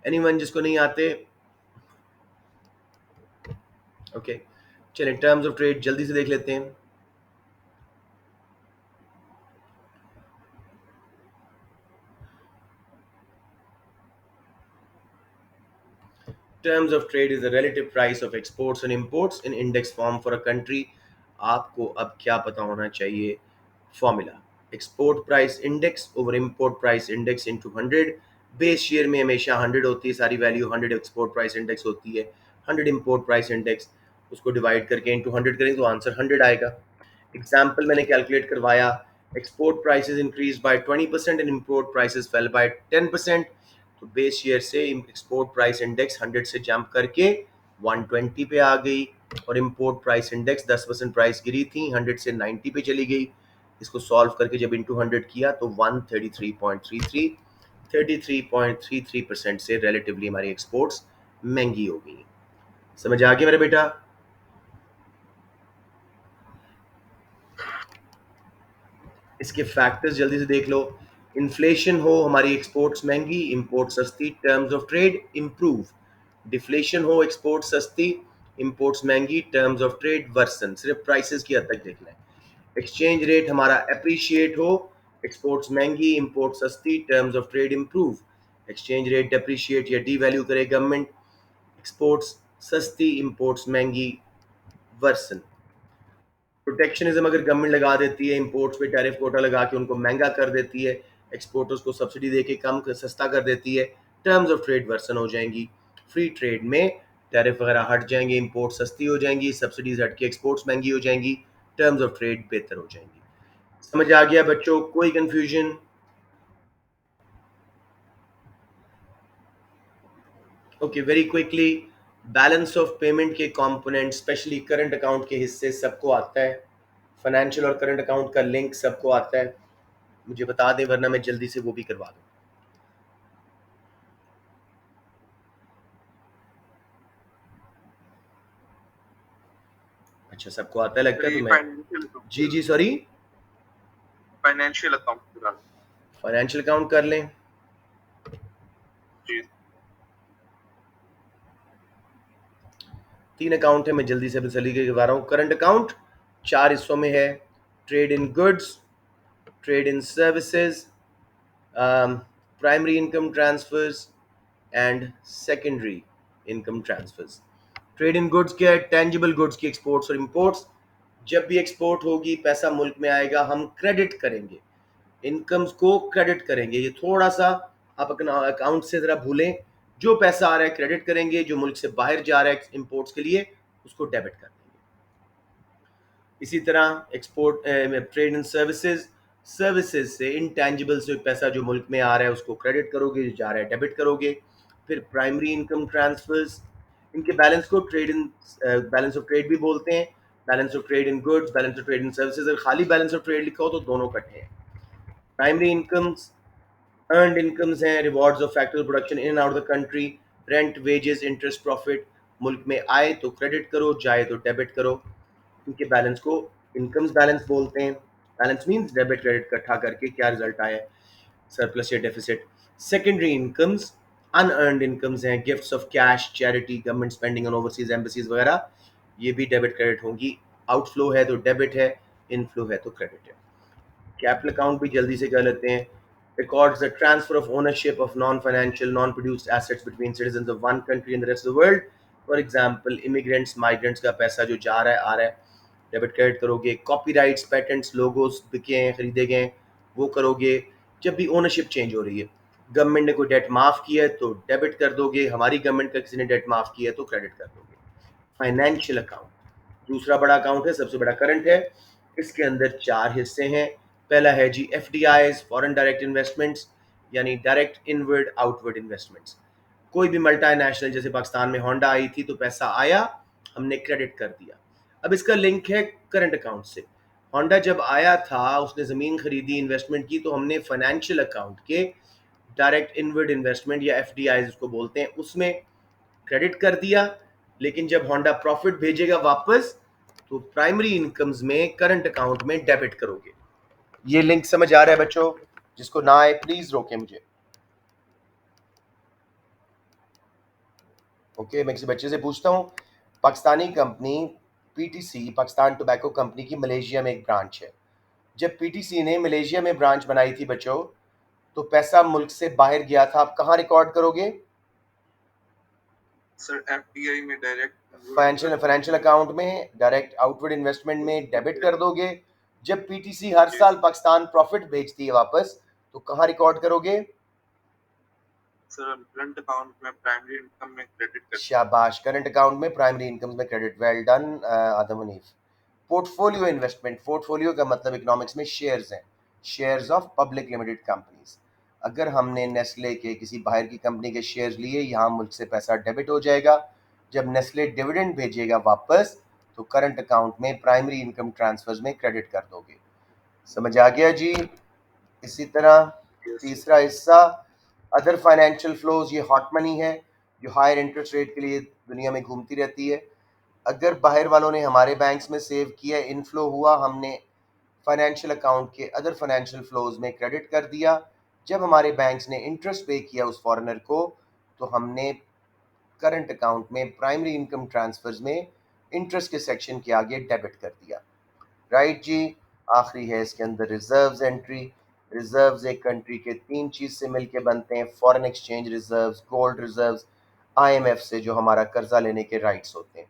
Speaker 1: एनीवन जिसको नहीं आते? ओके, चलिए टर्म्स ऑफ ट्रेड जल्दी से देख लेते हैं। Terms of trade is the relative price of exports and imports in index form for a country। आपको अब क्या पता होना चाहिए? Formula, export price index over import price index into 100। Base year में हमेशा 100 होती है सारी वैल्यू, 100 एक्सपोर्ट प्राइस इंडेक्स होती है, 100 इंपोर्ट प्राइस इंडेक्स, उसको डिवाइड करके इनटू 100 करें तो आंसर 100 आएगा। एग्जाम्पल मैंने कैलकुलेट करवाया, export prices increase by 20% and import prices fell by 10%। तो बेस ईयर से एक्सपोर्ट प्राइस इंडेक्स 100 से जंप करके 120 पे आ गई और इंपोर्ट प्राइस इंडेक्स 10% प्राइस गिरी थी, 100 से 90 पे चली गई। इसको सॉल्व करके जब इंटू 100 किया तो 133.33, 33.33% से रिलेटिवली हमारी एक्सपोर्ट्स महंगी हो गई। समझ आ गया मेरा बेटा? इसके फैक्टर्स जल्दी से देख लो। इन्फ्लेशन हो, हमारी एक्सपोर्ट्स महंगी, इंपोर्ट सस्ती, terms of trade improve. Deflation हो, एक्सपोर्ट सस्ती, इंपोर्ट्स महंगी, टर्म्स ऑफ ट्रेड वर्सन। सिर्फ प्राइसेस की हद तक देखना है। एक्सचेंज रेट हमारा अप्रिशिएट हो, एक्सपोर्ट्स महंगी, इंपोर्ट सस्ती, terms of trade improve. Exchange rate depreciate या डीवैल्यू करे गवर्नमेंट, एक्सपोर्ट्स सस्ती, इंपोर्ट्स महंगी, वर्सन। प्रोटेक्शनिज्म अगर गवर्नमेंट लगा देती है, इंपोर्ट्स पे टैरिफ कोटा लगा के उनको महंगा कर देती है, एक्सपोर्टर्स को सब्सिडी देके कम सस्ता कर देती है, टर्म्स ऑफ ट्रेड वर्सन हो जाएंगी। फ्री ट्रेड में टैरिफ वगैरह हट जाएंगे, इंपोर्ट सस्ती हो जाएंगी, सब्सिडीज हट के एक्सपोर्ट्स महंगी हो जाएंगी, टर्म्स ऑफ ट्रेड बेहतर हो जाएंगी। समझ आ गया बच्चों? कोई confusion? Okay, very quickly, balance of payment के कंपोनेंट, स्पेशली करंट अकाउंट के हिस्से सबको आता है, फाइनेंशियल और करंट अकाउंट का लिंक सबको आता है, मुझे बता दें वरना मैं जल्दी से वो भी करवा दूं। अच्छा, सबको आता है लगता है, तो मैं जी sorry,
Speaker 2: financial account
Speaker 1: financial account कर लें।
Speaker 2: जी
Speaker 1: 3 अकाउंट है, मैं जल्दी से सलीके करवा रहा हूँ। करंट अकाउंट 4 हिस्सों में है, trade in goods, trade in services, primary income transfers and secondary income transfers. Trade in goods क्या है? टेंजिबल गुड्स की एक्सपोर्ट्स और इंपोर्ट्स। जब भी एक्सपोर्ट होगी, पैसा मुल्क में आएगा, हम क्रेडिट करेंगे, इनकम्स को क्रेडिट करेंगे। ये थोड़ा सा आप अपना अकाउंट से ज़रा भूलें, जो पैसा आ रहा है क्रेडिट करेंगे, जो मुल्क से बाहर जा रहा है इंपोर्ट्स के लिए उसको डेबिट कर देंगे। इसी तरह एक्सपोर्ट ट्रेड एंड सर्विसेज से इंटेंजिबल से पैसा जो मुल्क में आ रहा है उसको क्रेडिट करोगे, जो जा रहा है डेबिट करोगे। फिर प्राइमरी इनकम ट्रांसफर्स, इनके बैलेंस को बैलेंस ऑफ ट्रेड भी बोलते हैं, balance of trade in goods, balance of trade in services. अगर खाली बैलेंस ऑफ ट्रेड लिखा हो तो दोनों इकट्ठे हैं। प्राइमरी इनकम्स अर्नड इनकम्स हैं, rewards of factory production in and out the country, rent, wages, interest, profit. मुल्क में आए तो क्रेडिट करो, जाए तो डेबिट करो। इनके बैलेंस को इनकम्स बैलेंस बोलते हैं। बैलेंस मींस डेबिट क्रेडिट इकट्ठा करके क्या रिजल्ट आया, सरप्लस या deficit. Secondary incomes unearned incomes हैं, gifts of cash, charity, government spending on overseas embassies वगैरह, ये भी डेबिट क्रेडिट होंगी। आउटफ्लो है तो डेबिट है, इनफ्लो है तो क्रेडिट है। कैपिटल अकाउंट भी जल्दी से कर लेते हैं। Records the transfer of ownership of non-financial, non-produced assets between citizens of one country and the rest of the world. For example, immigrants, migrants का पैसा जो जा रहा है आ रहा है, डेबिट क्रेडिट करोगे। कॉपीराइट्स, पेटेंट्स, लोगोस बिके हैं, खरीदे गए, वो करोगे। जब भी ओनरशिप चेंज हो रही है, गवर्नमेंट ने कोई डेट माफ़ किया है तो डेबिट कर दोगे, हमारी गवर्नमेंट का किसी ने डेट माफ़ किया है तो क्रेडिट कर दोगे। फाइनेंशियल अकाउंट दूसरा बड़ा अकाउंट है, सबसे बड़ा करंट है। इसके अंदर 4 हिस्से हैं। पहला है जी FDIs, फॉरेन डायरेक्ट इन्वेस्टमेंट्स, यानी डायरेक्ट इनवर्ड आउटवर्ड इन्वेस्टमेंट्स। कोई भी मल्टीनेशनल, जैसे पाकिस्तान में होंडा आई थी तो पैसा आया, हमने क्रेडिट कर दिया। अब इसका लिंक है करंट अकाउंट से। होंडा जब आया था, उसने ज़मीन खरीदी, इन्वेस्टमेंट की, तो हमने फाइनेंशियल अकाउंट के डायरेक्ट इनवर्ड इन्वेस्टमेंट या FDIs उसको बोलते हैं, उसमें क्रेडिट कर दिया। लेकिन जब होंडा प्रॉफिट भेजेगा वापस तो प्राइमरी इनकम्स में करंट अकाउंट में डेबिट करोगे। ये लिंक समझ आ रहा है बच्चों? जिसको ना आए प्लीज रोके मुझे। ओके, मैं किसी बच्चे से पूछता हूँ, Pakistani company PTC, Pakistan tobacco company की मलेशिया में एक ब्रांच है। जब PTC ने मलेशिया में ब्रांच बनाई थी बच्चों, तो पैसा मुल्क से बाहर गया था, आप कहाँ रिकॉर्ड करोगे?
Speaker 2: सर FDI में डायरेक्ट
Speaker 1: फाइनेंशियल अकाउंट में डायरेक्ट आउटवर्ड इन्वेस्टमेंट में डेबिट कर दोगे। जब PTC हर साल पाकिस्तान प्रॉफिट भेजती है वापस, तो कहाँ रिकॉर्ड करोगे?
Speaker 2: सर करंट अकाउंट में प्राइमरी इनकम में क्रेडिट कर।
Speaker 1: शाबाश, करंट अकाउंट में प्राइमरी इनकम में क्रेडिट। वेल डन आदम हनीफ। पोर्टफोलियो इन्वेस्टमेंट, पोर्टफोलियो का मतलब इकोनॉमिक्स में शेयर्स हैं, shares of public limited companies. अगर हमने नेस्ले के किसी बाहर की कंपनी के शेयर्स लिए, यहाँ मुल्क से पैसा डेबिट हो जाएगा। जब नेस्ले डिविडेंड भेजेगा वापस, तो करंट अकाउंट में प्राइमरी इनकम ट्रांसफर्स में क्रेडिट कर दोगे। समझ आ गया जी? इसी तरह तीसरा हिस्सा अदर फाइनेंशियल फ्लोज, ये हॉट मनी है जो हायर इंटरेस्ट रेट के लिए दुनिया में घूमती रहती है। अगर बाहर वालों ने हमारे बैंक्स में सेव किया, इनफ्लो हुआ, हमने फाइनेंशियल अकाउंट के अदर फाइनेंशियल फ्लोज में क्रेडिट कर दिया। जब हमारे बैंक्स ने इंटरेस्ट पे किया उस फॉरेनर को, तो हमने करंट अकाउंट में प्राइमरी इनकम ट्रांसफर्स में इंटरेस्ट के सेक्शन के आगे डेबिट कर दिया। राइट जी। आखिरी है इसके अंदर रिजर्व्स एंट्री। रिजर्व्स एक कंट्री के 3 चीज़ से मिलके बनते हैं, foreign exchange reserves, gold reserves, IMF से जो हमारा कर्जा लेने के राइट्स होते हैं।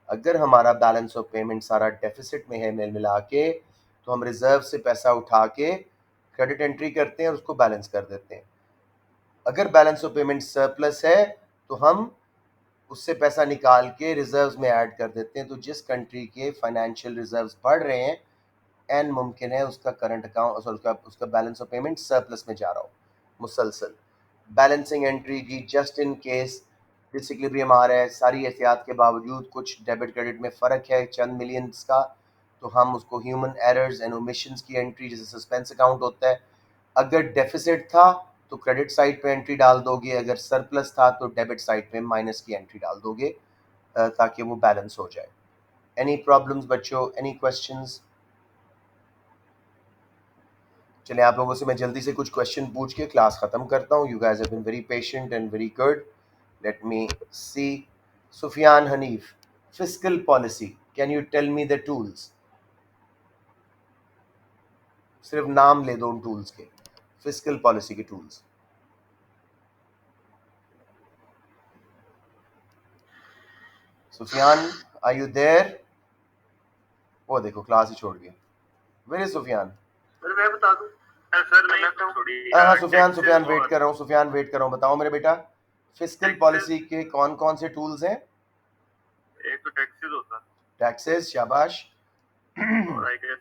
Speaker 1: अगर हमारा बैलेंस ऑफ पेमेंट सारा डेफिसिट में है मिल मिला के, तो हम रिजर्व से पैसा उठा के क्रेडिट एंट्री करते हैं और उसको बैलेंस कर देते हैं। अगर बैलेंस ऑफ पेमेंट सरप्लस है तो हम उससे पैसा निकाल के रिजर्व्स में ऐड कर देते हैं। तो जिस कंट्री के फाइनेंशियल रिजर्व्स बढ़ रहे हैं, एन मुमकिन है उसका करंट अकाउंट, उसका बैलेंस ऑफ पेमेंट सरप्लस में जा रहा हो मुसलसल। बैलेंसिंग एंट्री जी, जस्ट इन केस डिसइक्विलिब्रियम आ रहा है, सारी एहतियात के बावजूद कुछ डेबिट क्रेडिट में फ़र्क है चंद मिलियंस का, तो हम उसको ह्यूमन एरर्स एंड ओमिशंस की एंट्री, जैसे सस्पेंस अकाउंट होता है। अगर डेफिसिट था तो क्रेडिट साइड पे एंट्री डाल दोगे, अगर सरप्लस था तो डेबिट साइड पे माइनस की एंट्री डाल दोगे ताकि वो बैलेंस हो जाए। एनी प्रॉब्लम्स बच्चों, एनी क्वेश्चंस? चलिए, आप लोगों से मैं जल्दी से कुछ क्वेश्चन पूछ के क्लास ख़त्म करता हूँ। You guys have been very patient and very good. Let me see. Sufiyan Hanif, fiscal policy, can you tell me the tools? सिर्फ नाम ले दो उन टूल्स के, फिस्कल पॉलिसी के tools. Sufiyan, are you there? वो देखो क्लास ही छोड़ गया। Where is Sufiyan?
Speaker 2: सर मैं बता दूं। सर मैं थोड़ी
Speaker 1: हाँ सुफियान, सुफियान वेट कर रहा हूँ, सुफियान वेट कर रहा हूँ। बताओ मेरे बेटा, फिस्कल पॉलिसी के कौन कौन से टूल्स हैं?
Speaker 2: एक तो टैक्सेस होता है
Speaker 1: टैक्सेस, शाबाश।
Speaker 2: और I guess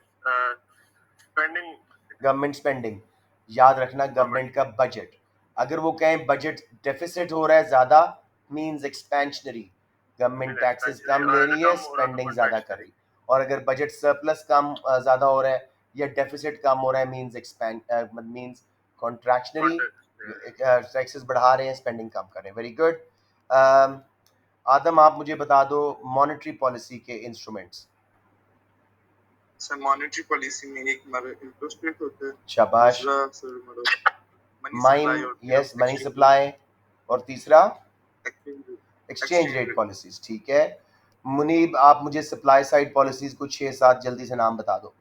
Speaker 2: spending
Speaker 1: government spending, याद रखना गवर्नमेंट का बजट। अगर वो कहें बजट डेफिसिट हो रहा है ज्यादा, मींस एक्सपेंशनरी, गवर्नमेंट टैक्सेस कम ले रही है, स्पेंडिंग ज्यादा कर रही। और अगर बजट सरप्लस कम ज्यादा हो रहा है या डेफिसिट कम हो रहा है, means expand, means contractionary, taxes बढ़ा रहे हैं, स्पेंडिंग कम कर रहे हैं। Very good. आदम, आप मुझे बता दो मॉनेटरी पॉलिसी के इंस्ट्रूमेंट्स।
Speaker 2: सर मॉनेटरी पॉलिसी में एक हमारा इंटरेस्ट रेट होता है,
Speaker 1: शाबाश।
Speaker 2: दूसरा सर हमारा मनी
Speaker 1: माइन,
Speaker 2: सप्लाई और
Speaker 1: यस, मनी सप्लाई। और तीसरा एक्सचेंज रेट
Speaker 2: रेट।
Speaker 1: पॉलिसीज। ठीक है मुनीब, आप मुझे सप्लाई साइड पॉलिसीज कुछ 6-7 जल्दी से नाम बता दो।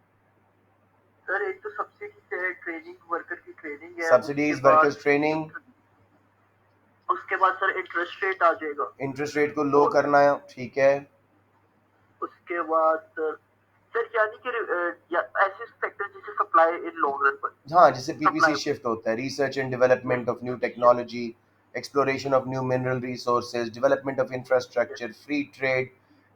Speaker 2: सर एक तो सब्सिडी है, ट्रेनिंग वर्कर की ट्रेनिंग है,
Speaker 1: सब्सिडीज, वर्कर्स ट्रेनिंग।
Speaker 2: उसके बाद सर इंटरेस्ट रेट आ जाएगा,
Speaker 1: इंटरेस्ट रेट को लो करना है, ठीक है।
Speaker 2: उसके बाद सर यानी कि ऐसे सेक्टर जैसे सप्लाई इन लॉन्ग रन पर।
Speaker 1: हाँ, जैसे पीपीसी शिफ्ट होता है, research and development of new technology, exploration of new mineral resources, development of infrastructure, free trade,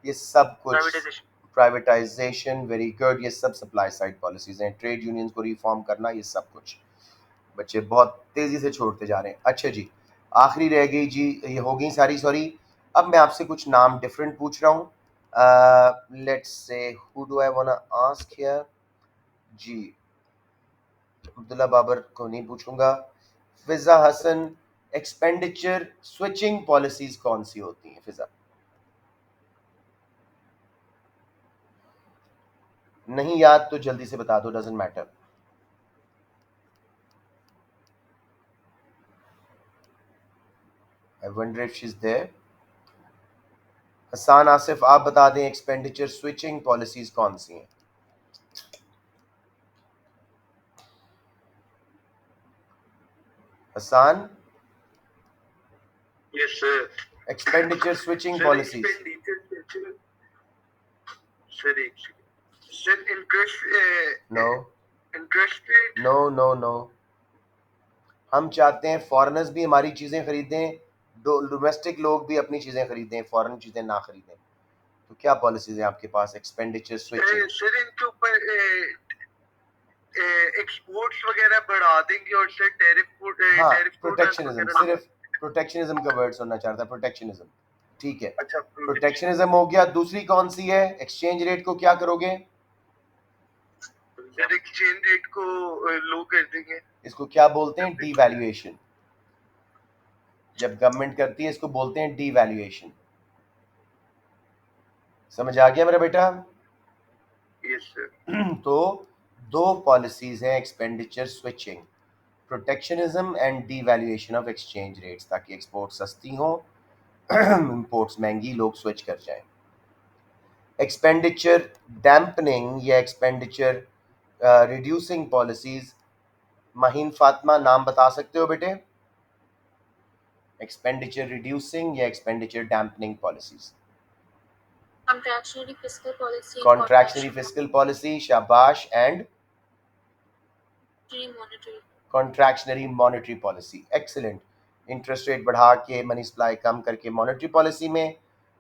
Speaker 1: ये सब कुछ। प्राइवेटाइजेशन, वेरी गुड, ये सब सप्लाई साइड पॉलिसीज हैं। ट्रेड यूनियंस को रिफॉर्म करना, ये सब कुछ। बच्चे बहुत तेजी से छोड़ते जा रहे हैं। अच्छा जी, आखिरी रह गई जी, ये हो गई सारी। सॉरी, अब मैं आपसे कुछ नाम डिफरेंट पूछ रहा हूँ। Let's see who do I want to ask here जी। अब्दुल्ला बाबर को नहीं पूछूंगा। Fiza Hasan, expenditure switching policies कौन सी होती हैं? फिजा नहीं याद तो जल्दी से बता दो, doesn't matter. I wonder if she is there. Hasan Asif, आप बता दें एक्सपेंडिचर स्विचिंग पॉलिसीज कौन सी हैं? Hasan,
Speaker 2: yes sir.
Speaker 1: Expenditure switching policies.
Speaker 2: Sir एक sir interest
Speaker 1: no
Speaker 2: interest rate.
Speaker 1: No no no, हम चाहते हैं फॉरेनर्स भी हमारी चीज़ें खरीदें, डोमेस्टिक लोग भी अपनी चीज़ें खरीदें, फॉरेन चीज़ें ना खरीदें। तो क्या पॉलिसीज हैं आपके पास एक्सपेंडिचर स्विचिंग?
Speaker 2: सर इनके ऊपर एक्सपोर्ट्स वगैरह बढ़ा देंगे और सर
Speaker 1: हाँ,
Speaker 2: टैरिफ
Speaker 1: प्रोटेक्शनिज्म, सिर्फ प्रोटेक्शनिज्म का वर्ड सुनना चाहता है, प्रोटेक्शनिज्म। ठीक है,
Speaker 2: अच्छा
Speaker 1: प्रोटेक्शनिज्म हो गया। दूसरी कौन सी है? एक्सचेंज रेट को क्या करोगे?
Speaker 2: सर एक्सचेंज रेट को लो कर देंगे।
Speaker 1: इसको क्या बोलते हैं? डीवैल्यूएशन। जब गवर्नमेंट करती है इसको बोलते हैं डीवैल्यूएशन। समझ आ गया मेरा बेटा?
Speaker 2: Yes sir.
Speaker 1: तो दो पॉलिसीज हैं expenditure switching, protectionism and devaluation of exchange rates, ताकि एक्सपोर्ट सस्ती हो, इंपोर्ट्स महंगी, लोग स्विच कर जाएं। एक्सपेंडिचर डैम्पनिंग या expenditure reducing policies, Maheen Fatima नाम बता सकते हो बेटे? एक्सपेंडिचर रिड्यूसिंग या expenditure dampening policies?
Speaker 3: Contractionary fiscal policy,
Speaker 1: contractionary fiscal policy, शाबाश। And
Speaker 3: monetary.
Speaker 1: Contractionary monetary policy, excellent. Interest rate बढ़ा के, मनी सप्लाई कम करके मॉनेटरी पॉलिसी में,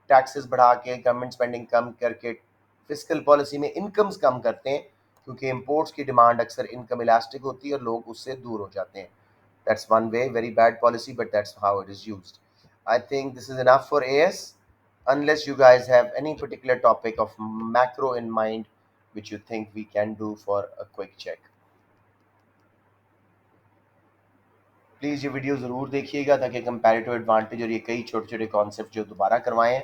Speaker 1: टैक्सेस बढ़ा के, गवर्नमेंट स्पेंडिंग कम करके फिस्कल पॉलिसी में इनकम्स कम करते हैं, क्योंकि इंपोर्ट्स की डिमांड अक्सर इनकम इलास्टिक होती है और लोग उससे दूर हो जाते हैं। That's one way, very bad policy, but that's how it is used. I think this is enough for AS, unless you guys have any particular topic of macro in mind which you think we can do for a quick check. Please ये video ज़रूर देखिएगा ताकि comparative advantage और ये कई छोटे छोटे concept जो दोबारा करवाए हैं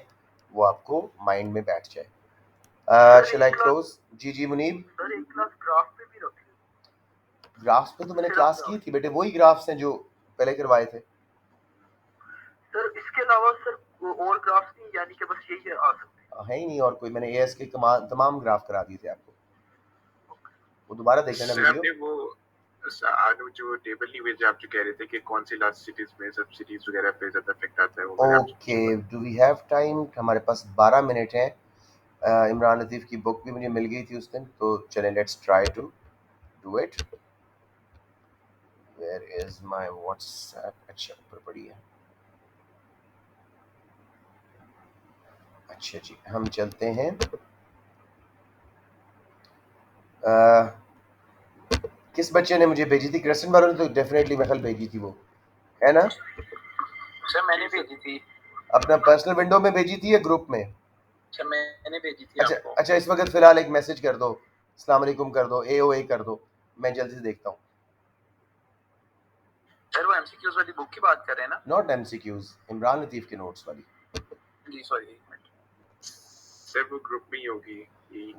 Speaker 1: वो आपको माइंड में बैठ जाए। Shall I close? जी जी मुनीब।
Speaker 2: सर एक क्लास ग्राफ पे भी रखें।
Speaker 1: ग्राफ्स पे तो मैंने क्लास की थी बेटे, वही ग्राफ्स हैं जो पहले करवाए थे।
Speaker 2: सर इसके अलावा सर और ग्राफ्स नहीं, यानी कि बस यही आ सकते
Speaker 1: है ही नहीं और कोई। मैंने AS के तमाम ग्राफ करा दिए थे आपको, वो दोबारा देख लेना वीडियो।
Speaker 2: वो आगे जो टेबल नहीं भेजा, आप जो कह रहे थे कि कौन सी लार्ज सिटीज में सब्सिडीज वगैरह पे ज्यादा इफेक्ट आता है, वो
Speaker 1: okay, do we have time? हमारे पास 12 मिनट हैं। इमरान लतीफ़ की बुक भी मुझे मिल गई थी उस दिन, तो चलें let's try to do it. Where is my WhatsApp? अच्छा, ऊपर पड़ी है। अच्छा जी, हम चलते हैं। किस बच्चे ने मुझे भेजी थी? क्रिस्टन बारो ने तो डेफिनेटली मेरे ख्याल भेजी थी, वो है ना?
Speaker 2: सर मैंने भेजी थी।
Speaker 1: अपना पर्सनल विंडो में भेजी थी या ग्रुप में?
Speaker 2: सर मैंने भेजी थी
Speaker 1: अच्छा
Speaker 2: आपको।
Speaker 1: अच्छा, इस वक्त फिलहाल एक मैसेज कर दो, अस्सलाम वालेकुम कर दो, AOA कर दो, मैं जल्दी से देखता हूँ।
Speaker 2: सर वो एमसीक्यूज वाली बुक की बात कर रहे हैं ना?
Speaker 1: नॉट MCQs, इमरान लतीफ के नोट्स वाली।
Speaker 2: जी सॉरी, एक मिनट। सर वो ग्रुप में ही होगी।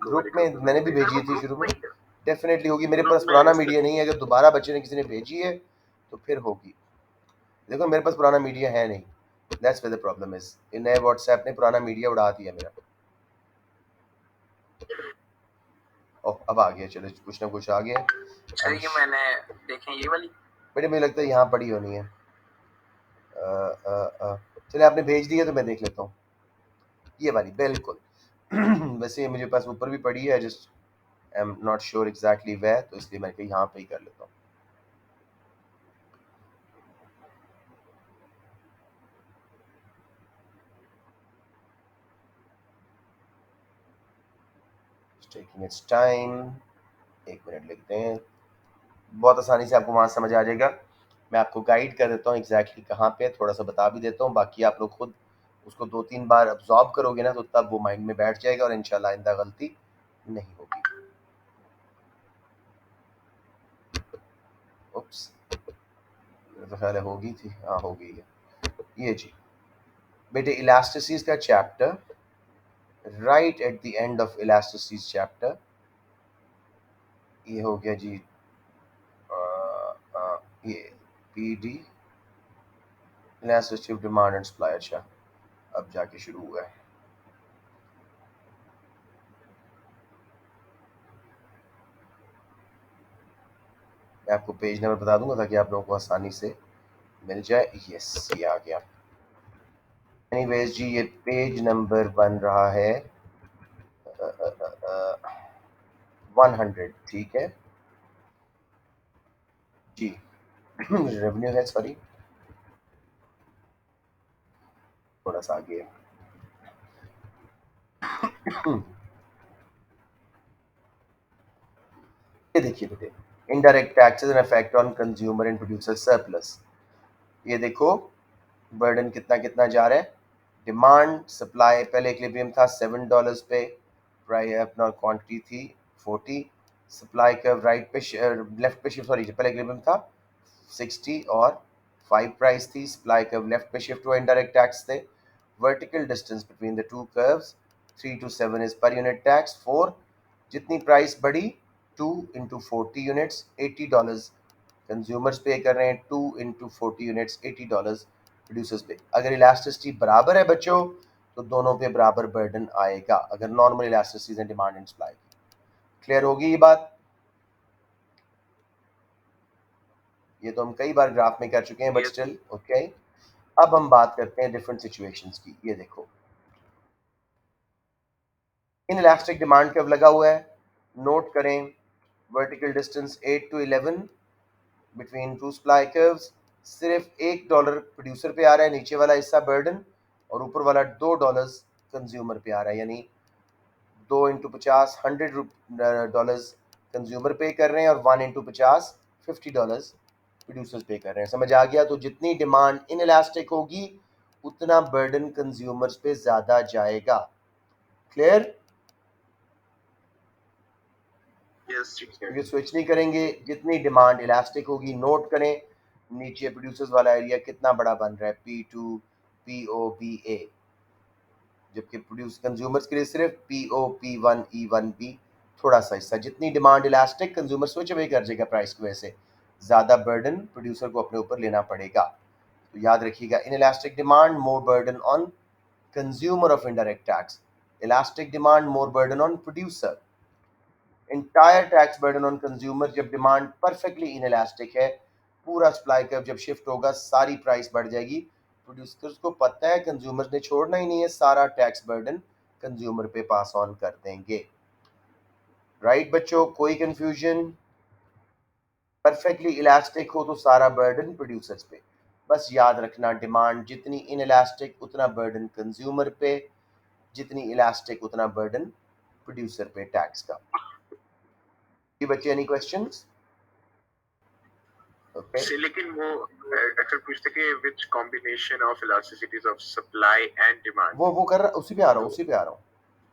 Speaker 1: ग्रुप में मैंने भी भेजी थी शुरू में,
Speaker 2: ग्रुप
Speaker 1: डेफिनेटली होगी। मेरे
Speaker 2: ग्रुप
Speaker 1: पास
Speaker 2: में
Speaker 1: पुराना
Speaker 2: है।
Speaker 1: मीडिया नहीं है, अगर दोबारा बच्चे ने किसी ने भेजी है तो फिर होगी। देखो मेरे पास पुराना मीडिया है नहीं, that's where the problem is. इन नए व्हाट्सएप ने पुराना मीडिया उड़ा दिया मेरा। ओह, अब आ गया, चलो कुछ ना कुछ आ गया।
Speaker 2: सर ये मैंने देखें ये वाली।
Speaker 1: बेटे मुझे लगता है यहाँ पड़ी होनी है। चलिए आपने भेज दिया तो मैं देख लेता हूँ, ये वाली बिल्कुल। वैसे ये मुझे पास ऊपर भी पड़ी है, just I am not sure exactly where, तो इसलिए मैं यहाँ पे ही कर लेता हूँ। टेकिंग इट्स टाइम, एक मिनट लिखते हैं, बहुत आसानी से आपको वहाँ समझ आ जाएगा। मैं आपको गाइड कर देता हूँ एग्जैक्टली कहाँ पे, थोड़ा सा बता भी देता हूँ, बाकी आप लोग खुद उसको 2-3 बार अब्जॉर्ब करोगे ना तो तब वो माइंड में बैठ जाएगा और इंशाल्लाह आइंदा गलती नहीं होगी। उप्स, मेरा तो ख्याल है होगी थी, हाँ हो गई है। ये जी बेटे, इलास्टिसिस का chapter, right at the end of elasticities chapter, ये हो गया जी। ये PD elasticity of demand and supply. अच्छा अब जाके शुरू हुआ है। मैं आपको पेज नंबर बता दूंगा ताकि आप लोगों को आसानी से मिल जाए। यस, ये आ गया। एनीवेज जी, ये पेज नंबर बन रहा है 100, ठीक है जी। रेवेन्यू है, सॉरी थोड़ा सा आगे है। ये देखिए बेटे, indirect taxes and effect on consumer and producer surplus. ये देखो बर्डन कितना कितना जा रहा है। डिमांड सप्लाई पहले इक्विलिब्रियम था $7 पे, प्राइस अपना क्वांटिटी थी 40, सप्लाई का राइट पे लेफ्ट पे शिफ्ट, सॉरी पहले इक्विलिब्रियम था 60 और 5 प्राइस थी, सप्लाई कर्व लेफ्ट पे शिफ्ट हुआ, इनडायरेक्ट टैक्स थे। Vertical distance between the two curves 3 to 7 is per unit tax. 4, जितनी प्राइस बढ़ी 2 into 40 यूनिट्स $80 कंज्यूमर्स पे कर रहे हैं, 2 into 40 यूनिट्स $80 प्रोड्यूसर्स पे। अगर इलास्टिसिटी बराबर है बच्चों तो दोनों पे बराबर बर्डन आएगा, अगर नॉर्मल इलास्टिसिटी है डिमांड एंड सप्लाई। क्लियर होगी ये बात? ये तो हम कई बार ग्राफ में कर चुके हैं बट स्टिल ओके। अब हम बात करते हैं डिफरेंट सिचुएशंस की। ये देखो इन इलास्टिक डिमांड कर्व लगा हुआ है, नोट करें vertical distance 8 to 11 between two supply curves. सिर्फ $1 प्रोड्यूसर पे आ रहा है, नीचे वाला हिस्सा बर्डन, और ऊपर वाला $2 कंज्यूमर पे आ रहा है, यानी 2 into 50 $100 कंज्यूमर पे कर रहे हैं और 1 into 50 $50 प्रोड्यूसर्स पे कर रहे हैं। समझ आ गया? तो जितनी डिमांड इन इलास्टिक होगी उतना बर्डन कंज्यूमर्स पे ज्यादा जाएगा। क्लियर? ये स्विच नहीं करेंगे, जितनी डिमांड इलास्टिक होगी, नोट करें नीचे प्रोड्यूसर्स वाला एरिया कितना बड़ा बन रहा है, P2 POPA, जबकि प्रोड्यूस कंज्यूमर्स के लिए सिर्फ POP1 E1B थोड़ा सा हिस्सा। जितनी demand elastic, consumer switch away कर जाएगा प्राइस की वजह से, ज़्यादा बर्डन प्रोड्यूसर को अपने ऊपर लेना पड़ेगा। तो याद रखिएगा, in elastic demand more burden on consumer of indirect tax, elastic demand more burden on producer. Entire tax burden on consumer, जब डिमांड परफेक्टली इनइलास्टिक है, पूरा सप्लाई कर्व जब शिफ्ट होगा सारी प्राइस बढ़ जाएगी। प्रोड्यूसर्स को पता है कंज्यूमर ने छोड़ना ही नहीं है, सारा टैक्स बर्डन कंज्यूमर पे पास ऑन कर देंगे। राइट बच्चों, कोई कंफ्यूजन? परफेक्टली इलास्टिक हो तो सारा बर्डन प्रोड्यूसर्स पे। बस याद रखना, डिमांड जितनी इनइलास्टिक उतना बर्डन कंज्यूमर पे, जितनी इलास्टिक उतना बर्डन प्रोड्यूसर पे टैक्स का। ये बच्चे एनी क्वेश्चंस? ओके
Speaker 5: से लेकिन वो अक्सर पूछते कि which combination of इलास्टिसिटीज of supply and demand.
Speaker 1: वो कर रहा, उसी पे आ रहा हूँ।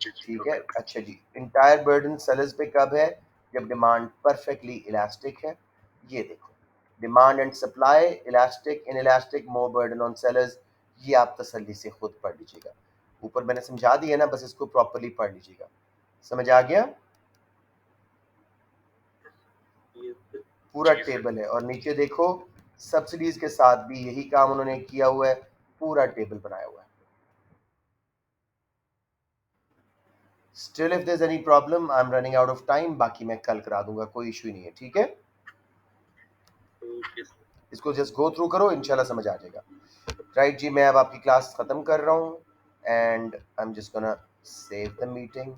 Speaker 1: ठीक है, अच्छा जी। इंटायर बर्डन सेलर्स पे कब है? जब डिमांड परफेक्टली इलास्टिक है। ये देखो, demand and supply elastic, in elastic, more burden on sellers. ये आप तसल्ली से खुद पढ़ लीजिएगा, ऊपर मैंने समझा दिया ना, बस इसको प्रॉपर्ली पढ़ लीजिएगा। समझ आ गया? पूरा टेबल है, और नीचे देखो सब्सिडीज के साथ भी यही काम उन्होंने किया हुआ है, पूरा टेबल बनाया हुआ है। Still if there is any problem, I am running out of time, बाकी मैं कल करा दूंगा, कोई इशू नहीं है, ठीक है? इसको जस्ट गो थ्रू करो, इंशाल्लाह समझ आ जाएगा। राइट जी, मैं अब आपकी क्लास खत्म कर रहा हूँ, and I am just gonna save the meeting.